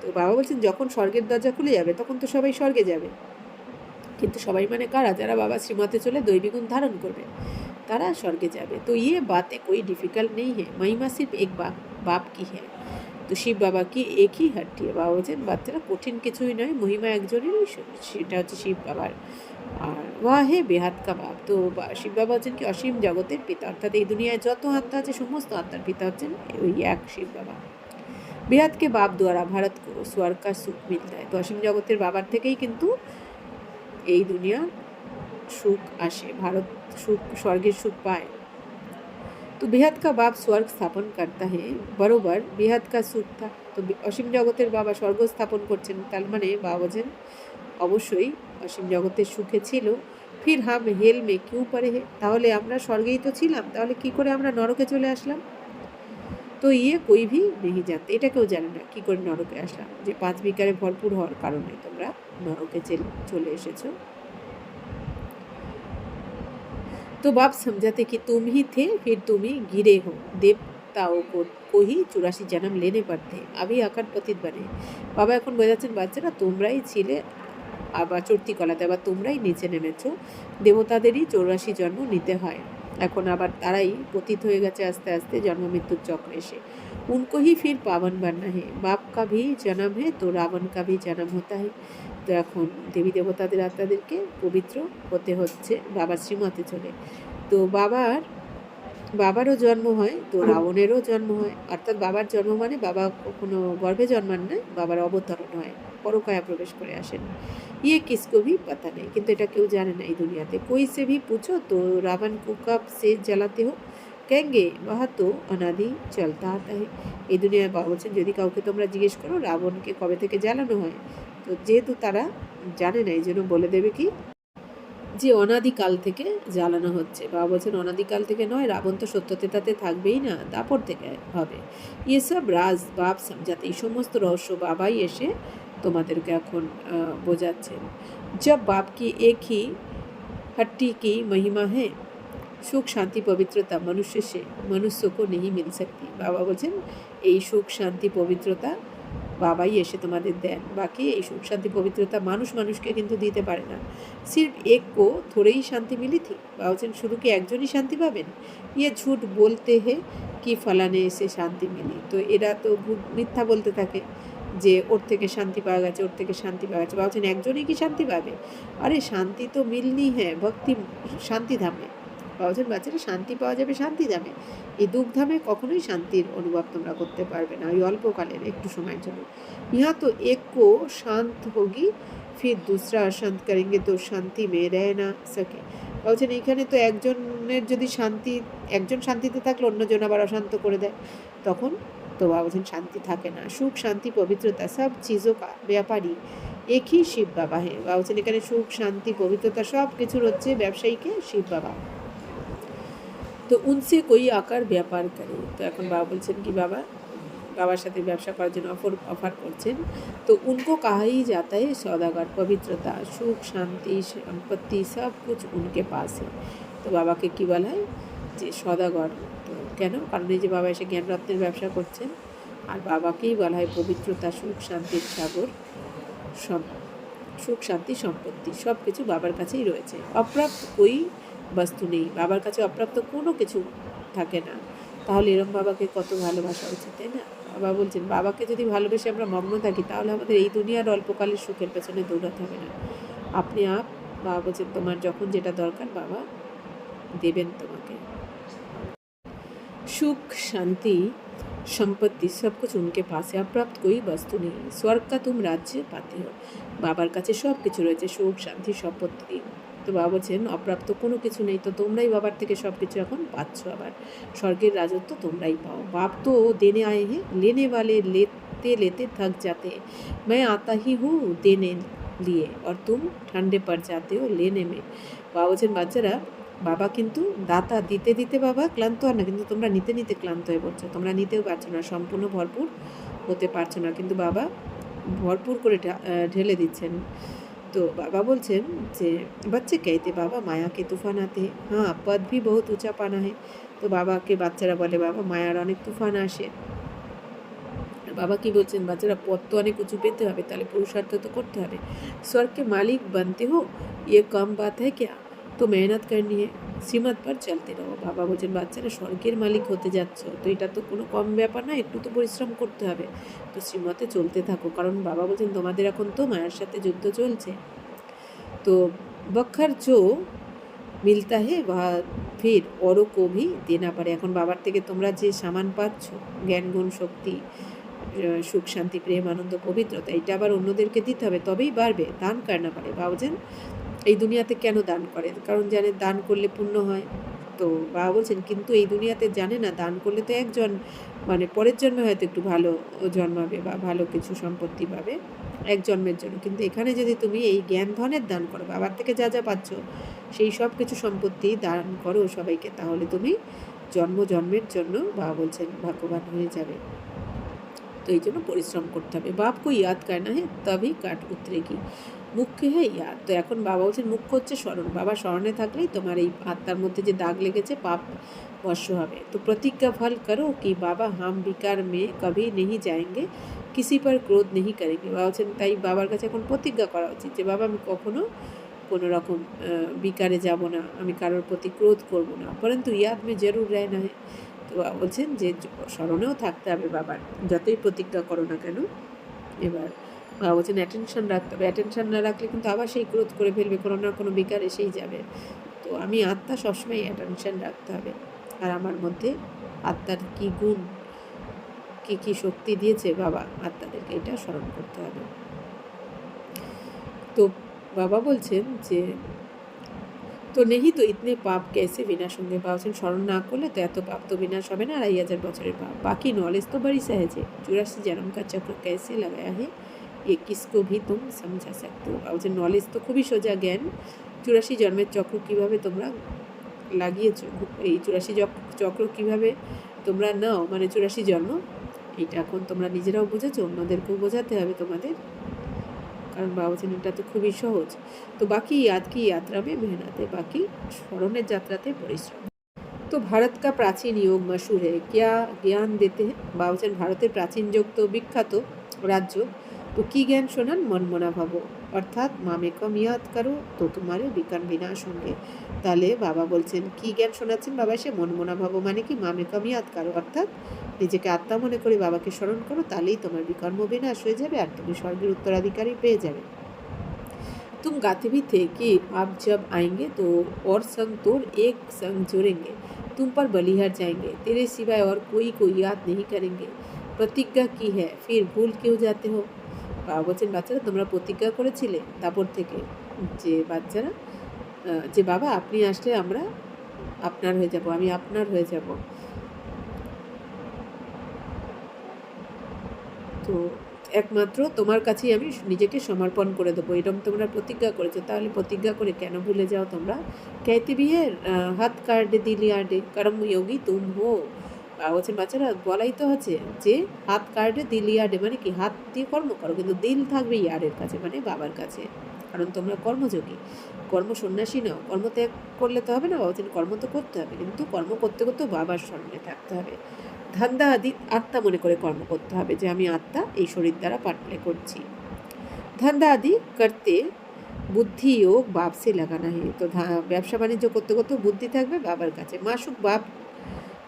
তো বাবা বলছেন যখন স্বর্গের দরজা খুলে যাবে তখন তো সবাই স্বর্গে যাবে, কিন্তু সবাই মানে কারা, যারা বাবা শ্রীমতে চলে দৈবিগুণ ধারণ করবে তারা স্বর্গে যাবে। তো ইয়ে বাতে कोई डिफिकल्ट नहीं है, महिमा सिर्फ एक बाप की है, তো শিব বাবা কি একই হাট্টি। বাবা বলছেন বাচ্চারা কঠিন কিছুই নয়, মহিমা একজনেরই, সেটা হচ্ছে শিব বাবার, আর ওয়াহে বেহাত কা বাপ। তো শিব বাবা হচ্ছেন কি অসীম জগতের পিতা, অর্থাৎ এই দুনিয়ায় যত আত্মা আছে সমস্ত আত্মার পিতা হচ্ছেন ওই এক শিব বাবা। বেহাত কে বাপ দ্বারা ভারত কো স্বর্গ কা সুখ মিলতা है। তো অসীম জগতের বাবার থেকেই কিন্তু এই দুনিয়া সুখ আসে, ভারত সুখ, স্বর্গের সুখ পায়। তো বেহাত কা বাপ স্বর্গ স্থাপন করতা হে, বরাবর বেহাত কা সুখ থা। তো অসীম জগতের বাবা স্বর্গ স্থাপন করছেন, তার মানে বাবা বলছেন অবশ্যই অসীম জগতের সুখে ছিল। ফির হাম হেল মে কিউ পড়ে হে, তাহলে আমরা স্বর্গেই তো ছিলাম, তাহলে কি করে আমরা নরকে চলে আসলাম? তো ইয়ে কই ভি নেহি জানতে, এটা কেউ জানে না কি করে নরকে আসলাম, যে 5 বিকারে ভরপুর হওয়ার কারণে তোমরা নরকে চলে এসেছো। तो बाप समझाते कि तुम ही थे, फिर तुम ही गिरे हो, देवताओं को ही 84 जन्म लेने पड़ते, अभी आकार पतित बने। বাবা এখন বোঝাচ্ছেন বাচ্চারা তোমরাই ছিলে, আবার চড়তি কলাতে আবার তোমরাই নিচে নেমেছো, দেবতাদেরই 84 জন্ম নিতে হয়, এখন আবার তারাই পতিত হয়ে গেছে আস্তে আস্তে জন্ম মৃত্যুর চক্রে এসে। उनको ही फिर पावन बनना है, बाप का भी जन्म है तो रावण का भी जन्म होता है। তো এখন দেবী দেবতাদের আত্মাদেরকে পবিত্র হতে হচ্ছে বাবার শ্রীমতে চলে। তো বাবারও জন্ম হয়, তো রাবণেরও জন্ম হয়, অর্থাৎ বাবার জন্ম মানে বাবা কোনো গর্ভে জন্মান নয়, বাবার অবতরণ হয়, পরকায়া প্রবেশ করে আসেন। ইয়ে কিসকো ভি পাতা নেই, কিন্তু এটা কেউ জানে না এই দুনিয়াতে। কই সে ভি পুছো তো রাবণ কো কব সে জ্বালাতে হো, কেঙ্গে বাহা তো অনাদি চলতা আতা হে। এই দুনিয়ায় বাবা বলছেন যদি কাউকে তোমরা জিজ্ঞেস করো রাবণকে কবে থেকে জ্বালানো হয়, তো যেহেতু তারা জানে না এই জন্য বলে দেবে কি যে অনাদিকাল থেকে জ্বালানো হচ্ছে। বাবা বলছেন অনাদিকাল থেকে নয়, রাবণ তো সত্যতেতাতে থাকবেই না, দাপর থেকে হবে। এসব রাজ বাপ সমঝাতে, এই সমস্ত রহস্য বাবাই এসে তোমাদেরকে এখন বোঝাচ্ছেন। जब बाप की एक ही हट्टी की महिमा है, সুখ শান্তি পবিত্রতা মনুষ্য কো নেই মিল सकती। বাবা বলছেন এই সুখ শান্তি পবিত্রতা বাবাই এসে তোমাদের দেন, বাকি এই সুখ শান্তি পবিত্রতা মানুষকে কিন্তু দিতে পারে না। সির্ফ এক কো থোড়েই শান্তি মিলি থি, বাবা বলছেন শুধু কি একজনই শান্তি পাবেন? ইয়ে ঝুট বলতে হে কি ফলানে এসে শান্তি মিলি। তো এরা তো মিথ্যা বলতে থাকে যে ওর থেকে শান্তি পাওয়া গেছে, ওর থেকে শান্তি পাওয়া গেছে। বাবা বলছেন একজনই কি শান্তি পাবে? আরে শান্তি তো মিলনি হ্যাঁ ভক্তি শান্তি ধামে। বাবা বলছেন বাচ্চারা শান্তি পাওয়া যাবে শান্তি ধামে, এই দুঃখধামে কখনোই শান্তির অনুভব তোমরা করতে পারবে না, ওই অল্পকালের একটু সময়ের জন্য। ইহা তো এক কো শান্ত হোগি, ফির দুসরা অশান্ত করেঙ্গে তো শান্তি মে রহ না সকে। বলছেন এইখানে তো একজনের যদি একজন শান্তিতে থাকলে অন্যজন আবার অশান্ত করে দেয়, তখন তো বাবা বলছেন শান্তি থাকে না। সুখ শান্তি পবিত্রতা সব চিজো কা ব্যাপারী একই শিব বাবা হ্যাঁ। বাবা বলছেন এখানে সুখ শান্তি পবিত্রতা সব কিছুর হচ্ছে ব্যবসায়ীকে শিব বাবা। তো উনসে কই আকার ব্যাপার করে। তো এখন বাবা বলছেন কি বাবার সাথে ব্যবসা করার জন্য অফার করছেন। তো উनको कहा ही जाता है सौदागर, পবিত্রতা সুখ শান্তি সম্পত্তি সব কুছ উনকে পাস है। তো বাবাকে কি বলা হয় যে সদাগর। তো কেন? কারণ এই যে বাবা এসে জ্ঞানরত্নের ব্যবসা করছেন, আর বাবাকেই বলা হয় পবিত্রতা সুখ শান্তির সাগর, সুখ শান্তি সম্পত্তি সব কিছু বাবার কাছেই রয়েছে। অপ্রাপ্ত কই বস্তু নেই, বাবার কাছে অপ্রাপ্ত কোনো কিছু থাকে না। তাহলে এরম বাবাকে কত ভালোবাসা উচিত, তাই না? বাবা বলছেন বাবাকে যদি ভালোবেসে আমরা মগ্ন থাকি তাহলে আমাদের এই দুনিয়ার অল্পকালের সুখের পেছনে দৌড়াতে হবে না। আপনি বাবা বলছেন তোমার যখন যেটা দরকার বাবা দেবেন তোমাকে। সুখ শান্তি সম্পত্তি সব কিছু উনকে পাশে, অপ্রাপ্ত कोई वस्तु नहीं, स्वर्ग का तुम राज्य पाते हो। বাবার কাছে সব কিছু রয়েছে, সুখ শান্তি সম্পত্তি। তো বাবা বলছেন অপ্রাপ্ত কোনো কিছু নেই, তো তোমরাই বাবার থেকে সব কিছু এখন পাচ্ছ, আবার স্বর্গের রাজত্ব তোমরাই পাও। বাপ তো দেনে আয়ে হে, लेने वाले लेते लेते थक जाते हैं, मैं आता ही हूँ देने लिए और तुम ठंडे पड़ जाते हो लेने में। বাবা বলছেন বাচ্চারা বাবা কিন্তু দাতা, দিতে দিতে বাবা ক্লান্ত হন না, কিন্তু তোমরা নিতে নিতে ক্লান্ত হয়ে পড়ছো, তোমরা নিতেও পারছো না, সম্পূর্ণ ভরপুর হতে পারছো না, কিন্তু বাবা ভরপুর করে ঢেলে দিচ্ছেন। তো বাবা বলছেন যে বাচ্চে कहते বাবা মায়া কে তুফান আতে, হ্যাঁ পদ ভি বহুত উঁচা পানা है। তো বাবাকে বাচ্চারা বলে বাবা মায়ার অনেক তুফান আসে। বাবা কি বলছেন বাচ্চারা পথ তো অনেক উঁচু পেতে হবে, তাহলে পুরুষার্থ তো করতে হবে। স্বর্গ কে মালিক বানতে হো ये कम बात है क्या, তো মেহনত করনি है, শ্রীমত পর চলতে রহো। বাবা বলছেন বাচ্চারা স্বর্গের মালিক হতে যাচ্ছ, তো এটা তো কোনো কম ব্যাপার না, একটু তো পরিশ্রম করতে হবে, তো শ্রীমতে চলতে থাকো। কারণ বাবা বলছেন তোমাদের এখন তো মায়ের সাথে যুদ্ধ চলছে। তো बखर जो মিলতা হে বা ফির অরও কো ভি দেনা পারে। এখন বাবার থেকে তোমরা যে সামান পাচ্ছ, জ্ঞান গুণ শক্তি, সুখ শান্তি প্রেম আনন্দ পবিত্রতা, এটা আবার অন্যদেরকে দিতে হবে, তবেই বাড়বে। দান করনা পারে। বাবুজান এই দুনিয়াতে কেন দান করে? কারণ জানে দান করলে পুণ্য হয়। তো বাবা বলছেন কিন্তু এই দুনিয়াতে জানে না দান করলে তো একজন মানে পরের জন্মে হয়তো একটু ভালো জন্মাবে বা ভালো কিছু সম্পত্তি পাবে এক জন্মের জন্য, কিন্তু এখানে যদি তুমি এই জ্ঞান ধনের দান করো, বাবার থেকে যা যা পাচ্ছ সেই সব কিছু সম্পত্তি দান করো সবাইকে, তাহলে তুমি জন্ম জন্মের জন্য বাবা বলছেন ভাগ্যবান হয়ে যাবে। তো এই জন্য পরিশ্রম করতে হবে। বাপকে ইয়াদ করনা হে তবেই কাট উতরেগি। মুখ্য হ্যাঁ ইয়াদ। তো এখন বাবা বলছেন মুখ্য হচ্ছে স্মরণ। বাবা স্মরণে থাকলেই তোমার এই আত্মার মধ্যে যে দাগ লেগেছে পাপ বর্ষ হবে। তো প্রতিজ্ঞা ফল করো কি বাবা হাম বিকার মে কভি নেহি যায়েঙ্গে, কিসি পর ক্রোধ নেহি করেঙ্গে। বাবা বলছেন তাই বাবার কাছে এখন প্রতিজ্ঞা করা উচিত যে বাবা আমি কখনো কোনো রকম বিকারে যাব না, আমি কারোর প্রতি ক্রোধ করব না, পরন্তু ইয়াদ মে জরুর রহনা হে। তো বাবা বলছেন যে স্মরণেও থাকতে হবে বাবার, যতই প্রতিজ্ঞা করো না কেন। এবার বাবা বলছেন অ্যাটেনশন রাখতে হবে। অ্যাটেনশন না রাখলে কিন্তু আবার সেই ক্রোধ করে ফেলবে, কোনো না কোনো বিকার এসেই যাবে। তো আমি আত্মা সবসময় অ্যাটেনশন রাখতে হবে। আর আমার মধ্যে আত্মার কী গুণ, কী কী শক্তি দিয়েছে বাবা আত্মাদেরকে, এটা স্মরণ করতে হবে। তো বাবা বলছেন যে তো নেহি তো ইতনে পাপ कैसे विनाश होंगे। বাবা বলছেন স্মরণ না করলে তো এত পাপ তো বিনাশ হবে না, 2500 বছরের পাপ। বাকি নলেজ তো बड़ी सहज है, 84 जन्म का चक्र कैसे लगाया है ये किसको भी तुम समझा सकते हो। বাবা বলছেন নলেজ তো খুবই সোজা জ্ঞান, 84 জন্মের চক্র কীভাবে তোমরা লাগিয়েছো, এই 84 চক্র কীভাবে তোমরা নাও, মানে 84 জন্ম, এটা এখন তোমরা নিজেরাও বুঝেছো, অন্যদেরকেও বোঝাতে হবে তোমাদের, কারণ বাবা বলছেন এটা তো খুবই সহজ। তো বাকি याद की यात्रा में मेहनत है, বাকি স্মরণের যাত্রাতে পরিশ্রম। তো ভারত কা প্রাচীন যোগ মশহুর है, क्या জ্ঞান देते हैं। বাবা বলছেন ভারতের প্রাচীন যোগ তো বিখ্যাত রাজ্য, তো কী জ্ঞান শোনান, মন মনা ভাবো, অর্থাৎ মামে কম ইয়াদ করো তো তোমারে বিকার বিনাশ होंगे। তাহলে বাবা বলছেন কী জ্ঞান শোনাচ্ছেন বাবা, সে মন মনা ভাবো মানে কি, মামে কম ইয়াদ করো, অর্থাৎ নিজেকে আত্মা মনে করে বাবাকে স্মরণ করো, তাহলেই তোমার বিকর্ম বিনাশ হয়ে যাবে আর তুমি স্বর্গের উত্তরাধিকারী পেয়ে যাবে। तुम गाते भी थे कि आप जब आएंगे तो और संग तोड़ एक संग जोड़ेंगे, तुम पर बलिहार जाएंगे, तेरे सिवाय और कोई को याद नहीं करेंगे, प्रतिज्ञा की है फिर भूल क्यों जाते हो। বাবা বলছেন বাচ্চারা তোমরা প্রতিজ্ঞা করেছিলে তারপর থেকে যে বাচ্চারা যে বাবা আপনি আসলে আমরা আপনার হয়ে যাব, আমি আপনার হয়ে যাব। তো একমাত্র তোমার কাছেই আমি নিজেকে সমর্পণ করে দেবো, এরকম তোমরা প্রতিজ্ঞা করেছো, তাহলে প্রতিজ্ঞা করে কেন ভুলে যাও তোমরা। कहते भी है হাত কাটে দিলি আডে করম যোগী তুম হো। বলছেন বাচ্চারা বলাই তো আছে যে হাত কাটে দিলি আডে মানে কি, হাত দিয়ে কর্ম করো কিন্তু দিল থাকবে ইয়ারের কাছে মানে বাবার কাছে, কারণ তোমরা কর্মযোগী, কর্ম সন্ন্যাসী নাও। কর্ম ত্যাগ করলে তো হবে না, বলছেন কর্ম তো করতে হবে, কিন্তু কর্ম করতে করতেও বাবার স্মরণে থাকতে হবে। ধান্দা আদি আত্মা মনে করে কর্ম করতে হবে যে আমি আত্মা এই শরীর দ্বারা পার্ট প্লে করছি। ধান্দা আদি করতে বুদ্ধি योग बाप से लगाना है। তো ব্যবসা বাণিজ্য করতে করতে বুদ্ধি থাকবে বাবার কাছে। মাসুক বাপ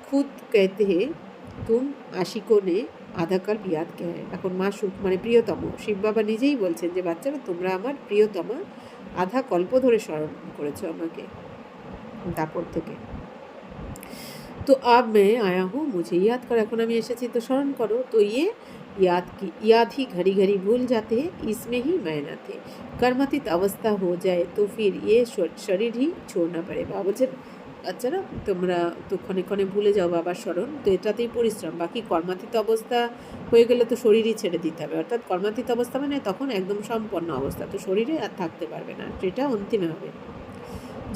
খুদ कहते हैं तुम आशिकों ने आधा कल्प याद किया है। এখন মাসুক মানে প্রিয়তম, শিব বাবা নিজেই বলছেন যে বাচ্চারা তোমরা আমার প্রিয়তমা, আধা কল্প ধরে স্মরণ করেছো আমাকে তারপর থেকে। तो अब मैं आया हूँ मुझे याद करो, এখন আমি এসেছি তো স্মরণ করো। তো याद ही घड़ी घड़ी भूल जाते हैं, इसमें ही मेहनत है। कर्मातीत अवस्था हो जाए तो फिर ये शरीर ही छोड़ना पड़े। বাবা বলছেন বাচ্চারা তোমরা তো ক্ষণে ক্ষণে ভুলে যাও বাবার স্মরণ, তো এটাতেই পরিশ্রম। বাকি কর্মাতীত অবস্থা হয়ে গেলে তো শরীরই ছেড়ে দিতে হবে, অর্থাৎ কর্মাতীত অবস্থা মানে তখন একদম সম্পন্ন অবস্থা, তো শরীরে আর থাকতে পারবে না, সেটা অন্তিমে হবে।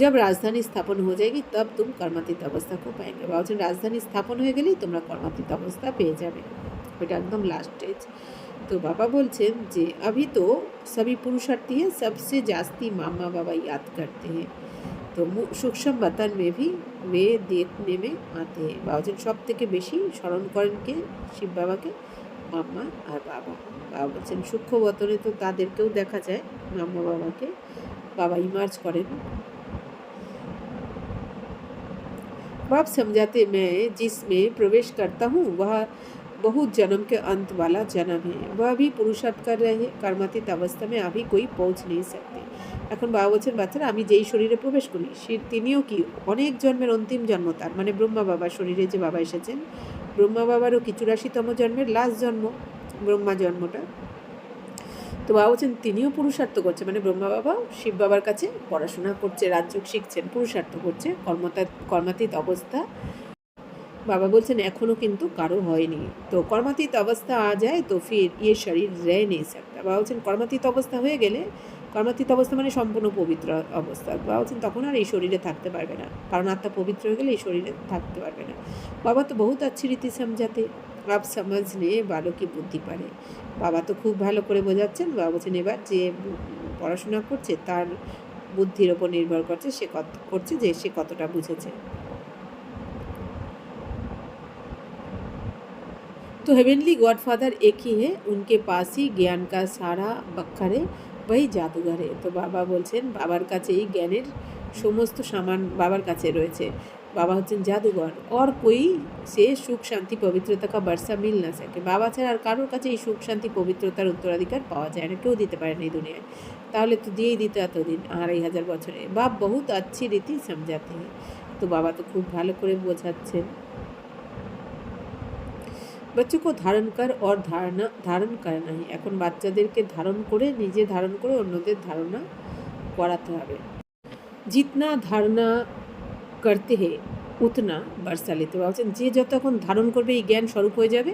जब राजधानी स्थापन हो जाएगी तब तुम कर्मातीत अवस्था को पाएंगे। বলছেন রাজধানী স্থাপন হয়ে গেলেই তোমরা কর্মাতীত অবস্থা পেয়ে যাবে, ওটা একদম লাস্ট স্টেজ। তো বাবা বলছেন যে अभी तो सभी पुरुषार्थी है, सबसे जास्ती मामा बाबा याद करते हैं, तो सूक्ष्म बतन में भी वे देखने में आते हैं। বলছেন সব থেকে বেশি স্মরণ করেন কে, শিব বাবাকে, মাম্মা আর বাবা। বাবা বলছেন সূক্ষ্ম বতনে তো তাদেরকেও দেখা যায়, মাম্মা বাবাকে বাবা ইমার্জ করেন। बाप समझाते मैं जिसमें प्रवेश करता हूँ वह बहुत जन्म के अंत वाला जन्म है, वह भी पुरुषार्थ कर रहे हैं, कर्मातीत अवस्था में अभी कोई पहुँच नहीं सकते। এখন বাবা বলছেন বাচ্চারা আমি যেই শরীরে প্রবেশ করি তিনিও কি অনেক জন্মের অন্তিম জন্ম, তার মানে ব্রহ্মা বাবার শরীরে যে বাবা এসেছেন, ব্রহ্মা বাবারও 84তম জন্মের লাস্ট জন্ম ব্রহ্মা জন্মটা। তো বাবা বলছেন তিনিও পুরুষার্থ করছে, মানে ব্রহ্মা বাবা শিব বাবার কাছে পড়াশোনা করছে, রাজযোগ শিখছেন, পুরুষার্থ করছে, কর্মাতীত অবস্থা। বাবা বলছেন এখনও কিন্তু কারো হয়নি। তো কর্মাতীত অবস্থা আ যায় তো ফির ইয়ে শরীর রह नहीं सकता। বাবা বলছেন কর্মাতীত অবস্থা হয়ে গেলে, কর্মাতীত অবস্থা মানে সম্পূর্ণ পবিত্র অবস্থা, বাবা বলছেন তখন আর এই শরীরে থাকতে পারবে না, কারণ আত্মা পবিত্র হয়ে গেলে এই শরীরে থাকতে পারবে না। বাবা তো বহুত अच्छी রীতি সমঝাতে, আপ সমঝনে ভালো কি বুদ্ধি পারে। বাবা তো খুব ভালো করে বোঝাচ্ছেন। বাবা বলছেন এবার যে পড়াশোনা করছে তার বুদ্ধির ওপর নির্ভর করছে, সে করছে যে সে কতটা বুঝেছে। तो हेवनली गॉडफादर एक ही है, उनके पास ही ज्ञान का सारा बक्खर है, वही জাদুঘর है। তো বাবা বলছেন বাবার কাছেই জ্ঞানের সমস্ত সামান বাবার কাছে রয়েছে, বাবা হচ্ছেন জাদুঘর। और कोई से সুখ শান্তি পবিত্রতা का बरसा मिल ना सके। বাবা ছাড়া আর কারোর কাছে এই সুখ শান্তি পবিত্রতার উত্তরাধিকার পাওয়া যায় না, কেউ দিতে পারে না এই দুনিয়ায়। তাহলে তো দিয়েই দিত এতদিন 2500 বছরে। বাপ বহুত अच्छी রীতি সমঝাতে हैं। তো বাবা তো খুব ভালো করে বোঝাচ্ছেন। बच्चों को धारण कर और धारण करना ही। এখন বাচ্চাদেরকে ধারণ করে, নিজে ধারণ করে অন্যদের ধারণা করাতে হবে। जितना धारणा करते हैं उतना बरसा लेते বলছেন যে যতক্ষণ ধারণ করবে এই জ্ঞান স্বরূপ হয়ে যাবে,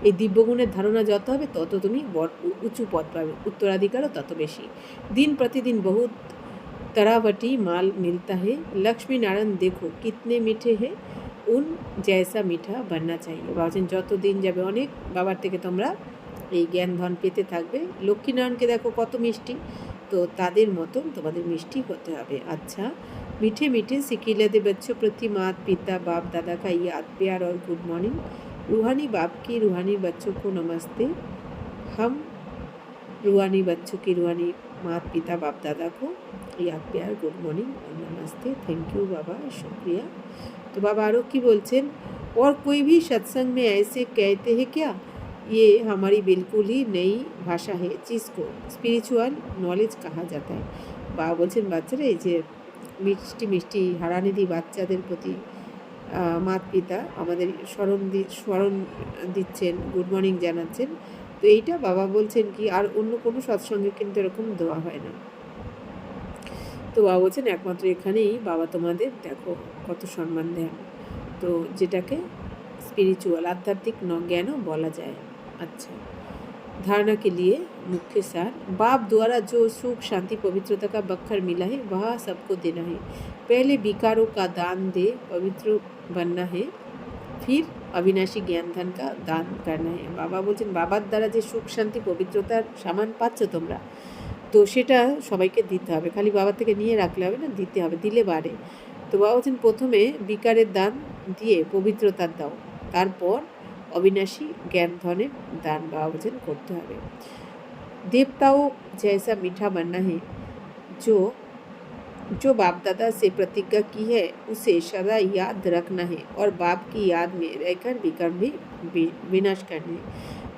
এই দিব্যগুণের ধারণা যত হবে তত তুমি উঁচু পদ পাবে, উত্তরাধিকারও তত বেশি। दिन प्रतिदिन बहुत तरावटी माल मिलता है, लक्ष्मी नारायण देखो कितने मीठे हैं, উন জয়সা মিঠা বান্না চাইয়ে। ভাবছেন যত দিন যাবে অনেক বাবার থেকে তোমরা এই জ্ঞান ধন পেতে থাকবে। লক্ষ্মীনারায়ণকে দেখো কত মিষ্টি, তো তাদের মতন তোমাদের মিষ্টি হতে হবে। আচ্ছা मीठे मीठे सिकीलदे बच्चों प्रति मात पिता बाप दादा का याद प्यार और गुड मॉर्निंग। रूहानी बाप की रूहानी बच्चों को नमस्ते। हम रूहानी बच्चों की रूहानी मात पिता बाप दादा को याद प्यार गुड मॉर्निंग और नमस्ते। थैंक यू बाबा, शुक्रिया। तो बाबा आरोग की बोलছেন और कोई भी सत्संग में ऐसे कहते हैं क्या, ये हमारी बिल्कुल ही नई भाषा है जिसको स्पिरिचुअल नॉलेज कहा जाता है। বাবা বলছেন বাচ্চারা এই যে মিষ্টি মিষ্টি হারানিধি বাচ্চাদের প্রতি মাত পিতা আমাদের স্মরণ দিচ্ছেন, গুড মর্নিং জানাচ্ছেন। তো এইটা বাবা বলছেন কি আর অন্য কোনো সৎসঙ্গে কিন্তু এরকম দেওয়া হয় না। তো বাবা বলছেন একমাত্র এখানেই বাবা তোমাদের দেখো কত সম্মান দেন, তো যেটাকে স্পিরিচুয়াল আধ্যাত্মিক জ্ঞানও বলা যায়। अच्छा धारणा के लिए मुख्य सार, बाप द्वारा जो सुख शांति पवित्रता का बखर मिला है वह सबको देना है। पहले विकारों का दान दे पवित्र बनना है, फिर अविनाशी ज्ञान धन का दान करना है। बाबा बोलছেন বাবার দ্বারা যে সুখ শান্তি পবিত্রতার সামান পাচ্ছ তোমরা, তো সেটা সবাইকে দিতে হবে, খালি বাবার থেকে নিয়ে রাখলে হবে না, দিতে হবে, দিলে বাড়ে। তো বাবা বলছেন প্রথমে বিকারের দান দিয়ে পবিত্রতার দাও, তারপর अविनाशी ज्ञान धनेर दान बाबा वचन करते हैं। देवताओं जैसा मीठा बनना है, जो जो बाप दादा से प्रतिज्ञा की है उसे सदा याद रखना है और बाप की याद में रहकर विकर्म भी विनाश करना है।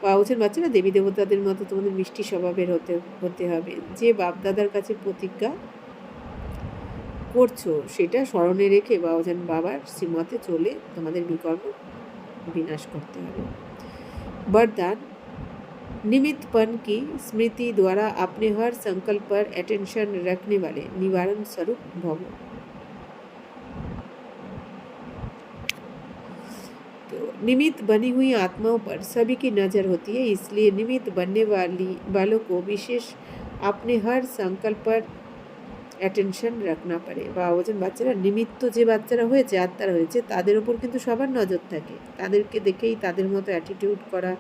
বাবা বলছেন বাচ্চারা দেবী দেবতাদের মতো তোমাদের মিষ্টি স্বভাবের হতে হবে, যে বাপ দাদার কাছে প্রতিজ্ঞা করছো সেটা স্মরণে রেখে বাবা বলছেন বাবার শ্রীমতে চলে তোমাদের বিকর্ম विनाश करते हैं। वरदान, निमित्तपन की स्मृति द्वारा अपने हर संकल्प पर अटेंशन रखने वाले निवारण स्वरूप भव। तो निमित्त बनी हुई आत्माओं पर सभी की नज़र होती है, इसलिए निमित्त बनने वालों को विशेष अपने हर संकल्प पर অ্যাটেনশন রাখনা পারে। বা বলছেন বাচ্চারা নিমিত্ত যে বাচ্চারা হয়েছে আত্মারা হয়েছে তাদের ওপর কিন্তু সবার নজর থাকে, তাদেরকে দেখেই তাদের মতো অ্যাটিটিউড করা,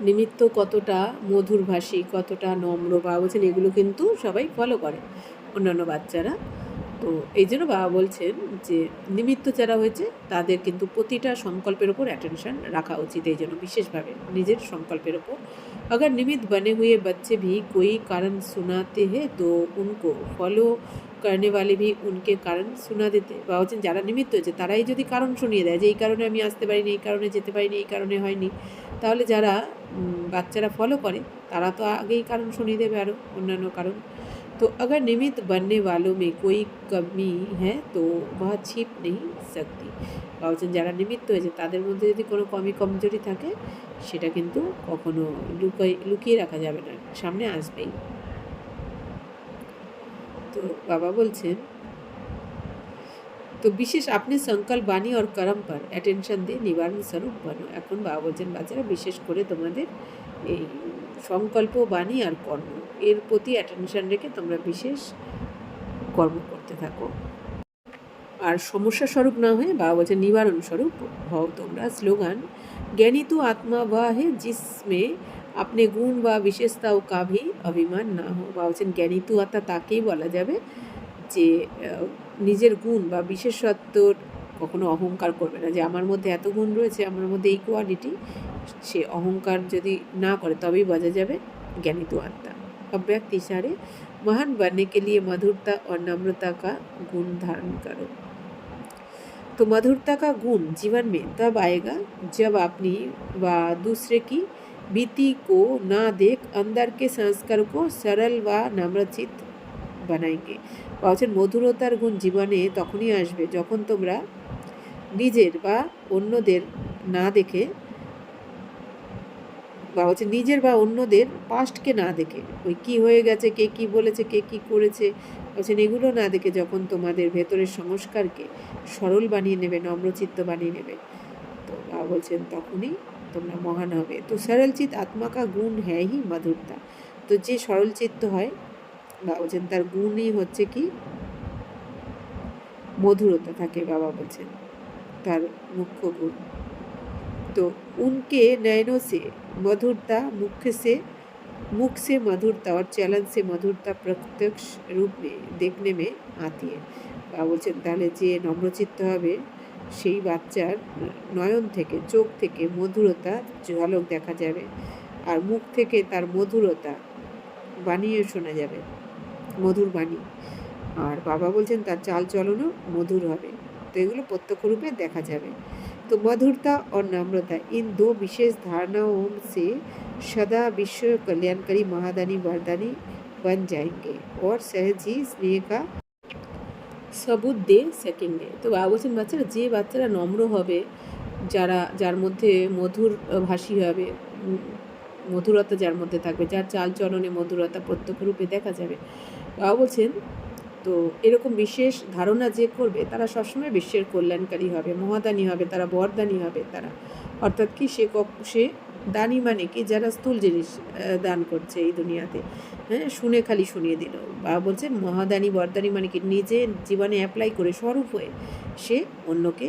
নিমিত্ত কতটা মধুরভাষী কতটা নম্র বাবা বলছেন এগুলো কিন্তু সবাই ফলো করে অন্যান্য বাচ্চারা। তো এই জন্য বাবা বলছেন যে নিমিত্ত যারা হয়েছে তাদের কিন্তু প্রতিটা সংকল্পের ওপর অ্যাটেনশন রাখা উচিত, এই জন্য বিশেষভাবে নিজের সংকল্পের ওপর। अगर निमित्त बने हुए बच्चे भी कोई कारण सुनाते हैं तो उनको फॉलो करने वाले भी उनके कारण सुना देते। বাবা বলছেন যারা নিমিত্ত হয়েছে তারাই যদি কারণ শুনিয়ে দেয় যে এই কারণে আমি আসতে পারিনি, এই কারণে যেতে পারিনি, এই কারণে হয়নি, তাহলে যারা বাচ্চারা ফলো করে তারা তো আগেই কারণ শুনিয়ে দেবে আরও অন্যান্য কারণ। तो अगर निमित्त बनने वालों में कोई कमी है तो वह छिप नहीं सकती। বলছেন যারা নিমিত্ত হয়েছে তাদের মধ্যে যদি কোনো কমজোরি থাকে সেটা কিন্তু কখনো লুকিয়ে রাখা যাবে না, সামনে আসবেই। तो बाबा बोलছেন तो विशेष अपने संकल्प वाणी और कर्म पर अटेंशन दे निवारण स्वरूप बनो। এখন বাবা বলছেন বাচ্চারা বিশেষ করে তোমাদের এই সংকল্প বাণী আর কর্ম এর প্রতি অ্যাটেনশন রেখে তোমরা বিশেষ কর্ম করতে থাকো, আর সমস্যা স্বরূপ না হয়ে বাবা বলছেন নিবারণ স্বরূপ হও তোমরা। স্লোগান ज्ञानी तो आत्मा वह है जिसमें अपने गुण व विशेषताओं का भी अभिमान ना हो। বা বলছেন জ্ঞানী তু আত্মা তাকেই বলা যাবে যে নিজের গুণ বা বিশেষত্বর কখনো অহংকার করবে না, যে আমার মধ্যে এত গুণ রয়েছে, আমার মধ্যে এই কোয়ালিটি, সে অহংকার যদি না করে তবেই বোঝা যাবে জ্ঞানী তু আত্মা। अव्यक्त इशारे महान बनने के लिए मधुरता और नम्रता का गुण धारण करो। तो मधुरता का गुण जीवन में तब आएगा जब अपनी व दूसरे की बीती को ना देख अंदर के संस्कार को सरल व नम्रचित बनाएंगे। বলছেন মধুরতার গুণ জীবনে তখনই আসবে যখন তোমরা নিজের বা অন্যদের না দেখে, বা হচ্ছে নিজের বা অন্যদের পাস্টকে না দেখে, ওই কী হয়ে গেছে, কে কী বলেছে, কে কী করেছে, বলছেন এগুলো না দেখে যখন তোমাদের ভেতরের সংস্কারকে সরল বানিয়ে নেবে, নম্রচিত্ত বানিয়ে নেবে, তো বাবা বলছেন তখনই তোমরা মহান হবে। তো সরলচিত আত্মা কা গুণ হ্যাঁ হি মধুরতা। তো যে সরলচিত্ত হয় বাবা বলছেন তার গুণই হচ্ছে কি মধুরতা থাকে, বাবা বলছেন তার মুখ্য গুণ। तो उनके नयनों से मधुरता, मुख से मधुरता और चलन से मधुरता प्रत्यक्ष रूप में देखने में आती है। বাবা বলছেন তাহলে যে নম্রচিত্ত হবে সেই বাচ্চার নয়ন থেকে, চোখ থেকে মধুরতা ঝলক দেখা যাবে, আর মুখ থেকে তার মধুরতা বাণীও শোনা যাবে, মধুর বাণী। আর বাবা বলছেন তার চাল চলনও মধুর হবে। তো এগুলো প্রত্যক্ষ রূপে দেখা যাবে। तो मधुरता और नम्रता इन दो विशेष धारणाओं से सदा विश्व कल्याणकारी महादानी वरदानी बन जाएंगे और सहज ही स्नेह का सबूत दे सकेंगे। तो বাবা বলছেন বাচ্চারা, যে বাচ্চারা নম্র হবে, যার মধ্যে মধুর ভাষী হবে, মধুরতা যার মধ্যে থাকবে, যার চাল চলনে মধুরতা প্রত্যক্ষ রূপে দেখা যাবে, বাবা বলছেন তো এরকম বিশেষ ধারণা যে করবে তারা সবসময় বিশ্বের কল্যাণকারী হবে, মহাদানী হবে, তারা বরদানী হবে। তারা অর্থাৎ কি সে দানী মানে কি যারা স্থূল জিনিস দান করছে এই দুনিয়াতে, হ্যাঁ, শুনে খালি শুনিয়ে দিল। বা বলছেন মহাদানী বরদানী মানে কি নিজে জীবনে অ্যাপ্লাই করে স্বরূপ হয়ে সে অন্যকে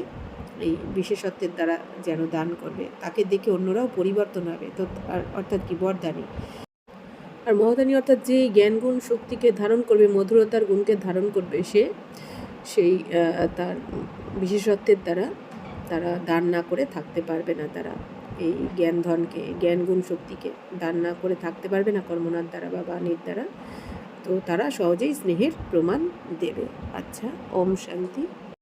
এই বিশেষত্বের দ্বারা যেন দান করবে, তাকে দেখে অন্যরাও পরিবর্তন হবে। তো অর্থাৎ কি বরদানী। আর মহাদানী অর্থাৎ যে জ্ঞানগুণ শক্তিকে ধারণ করবে, মধুরতার গুণকে ধারণ করবে, সেই তার বিশেষত্বের দ্বারা তারা দান না করে থাকতে পারবে না, তারা এই জ্ঞানধনকে, জ্ঞানগুণ শক্তিকে দান না করে থাকতে পারবে না কর্মনার দ্বারা বা বাণীর দ্বারা। তো তারা সহজেই স্নেহের প্রমাণ দেবে। আচ্ছা, ওম শান্তি।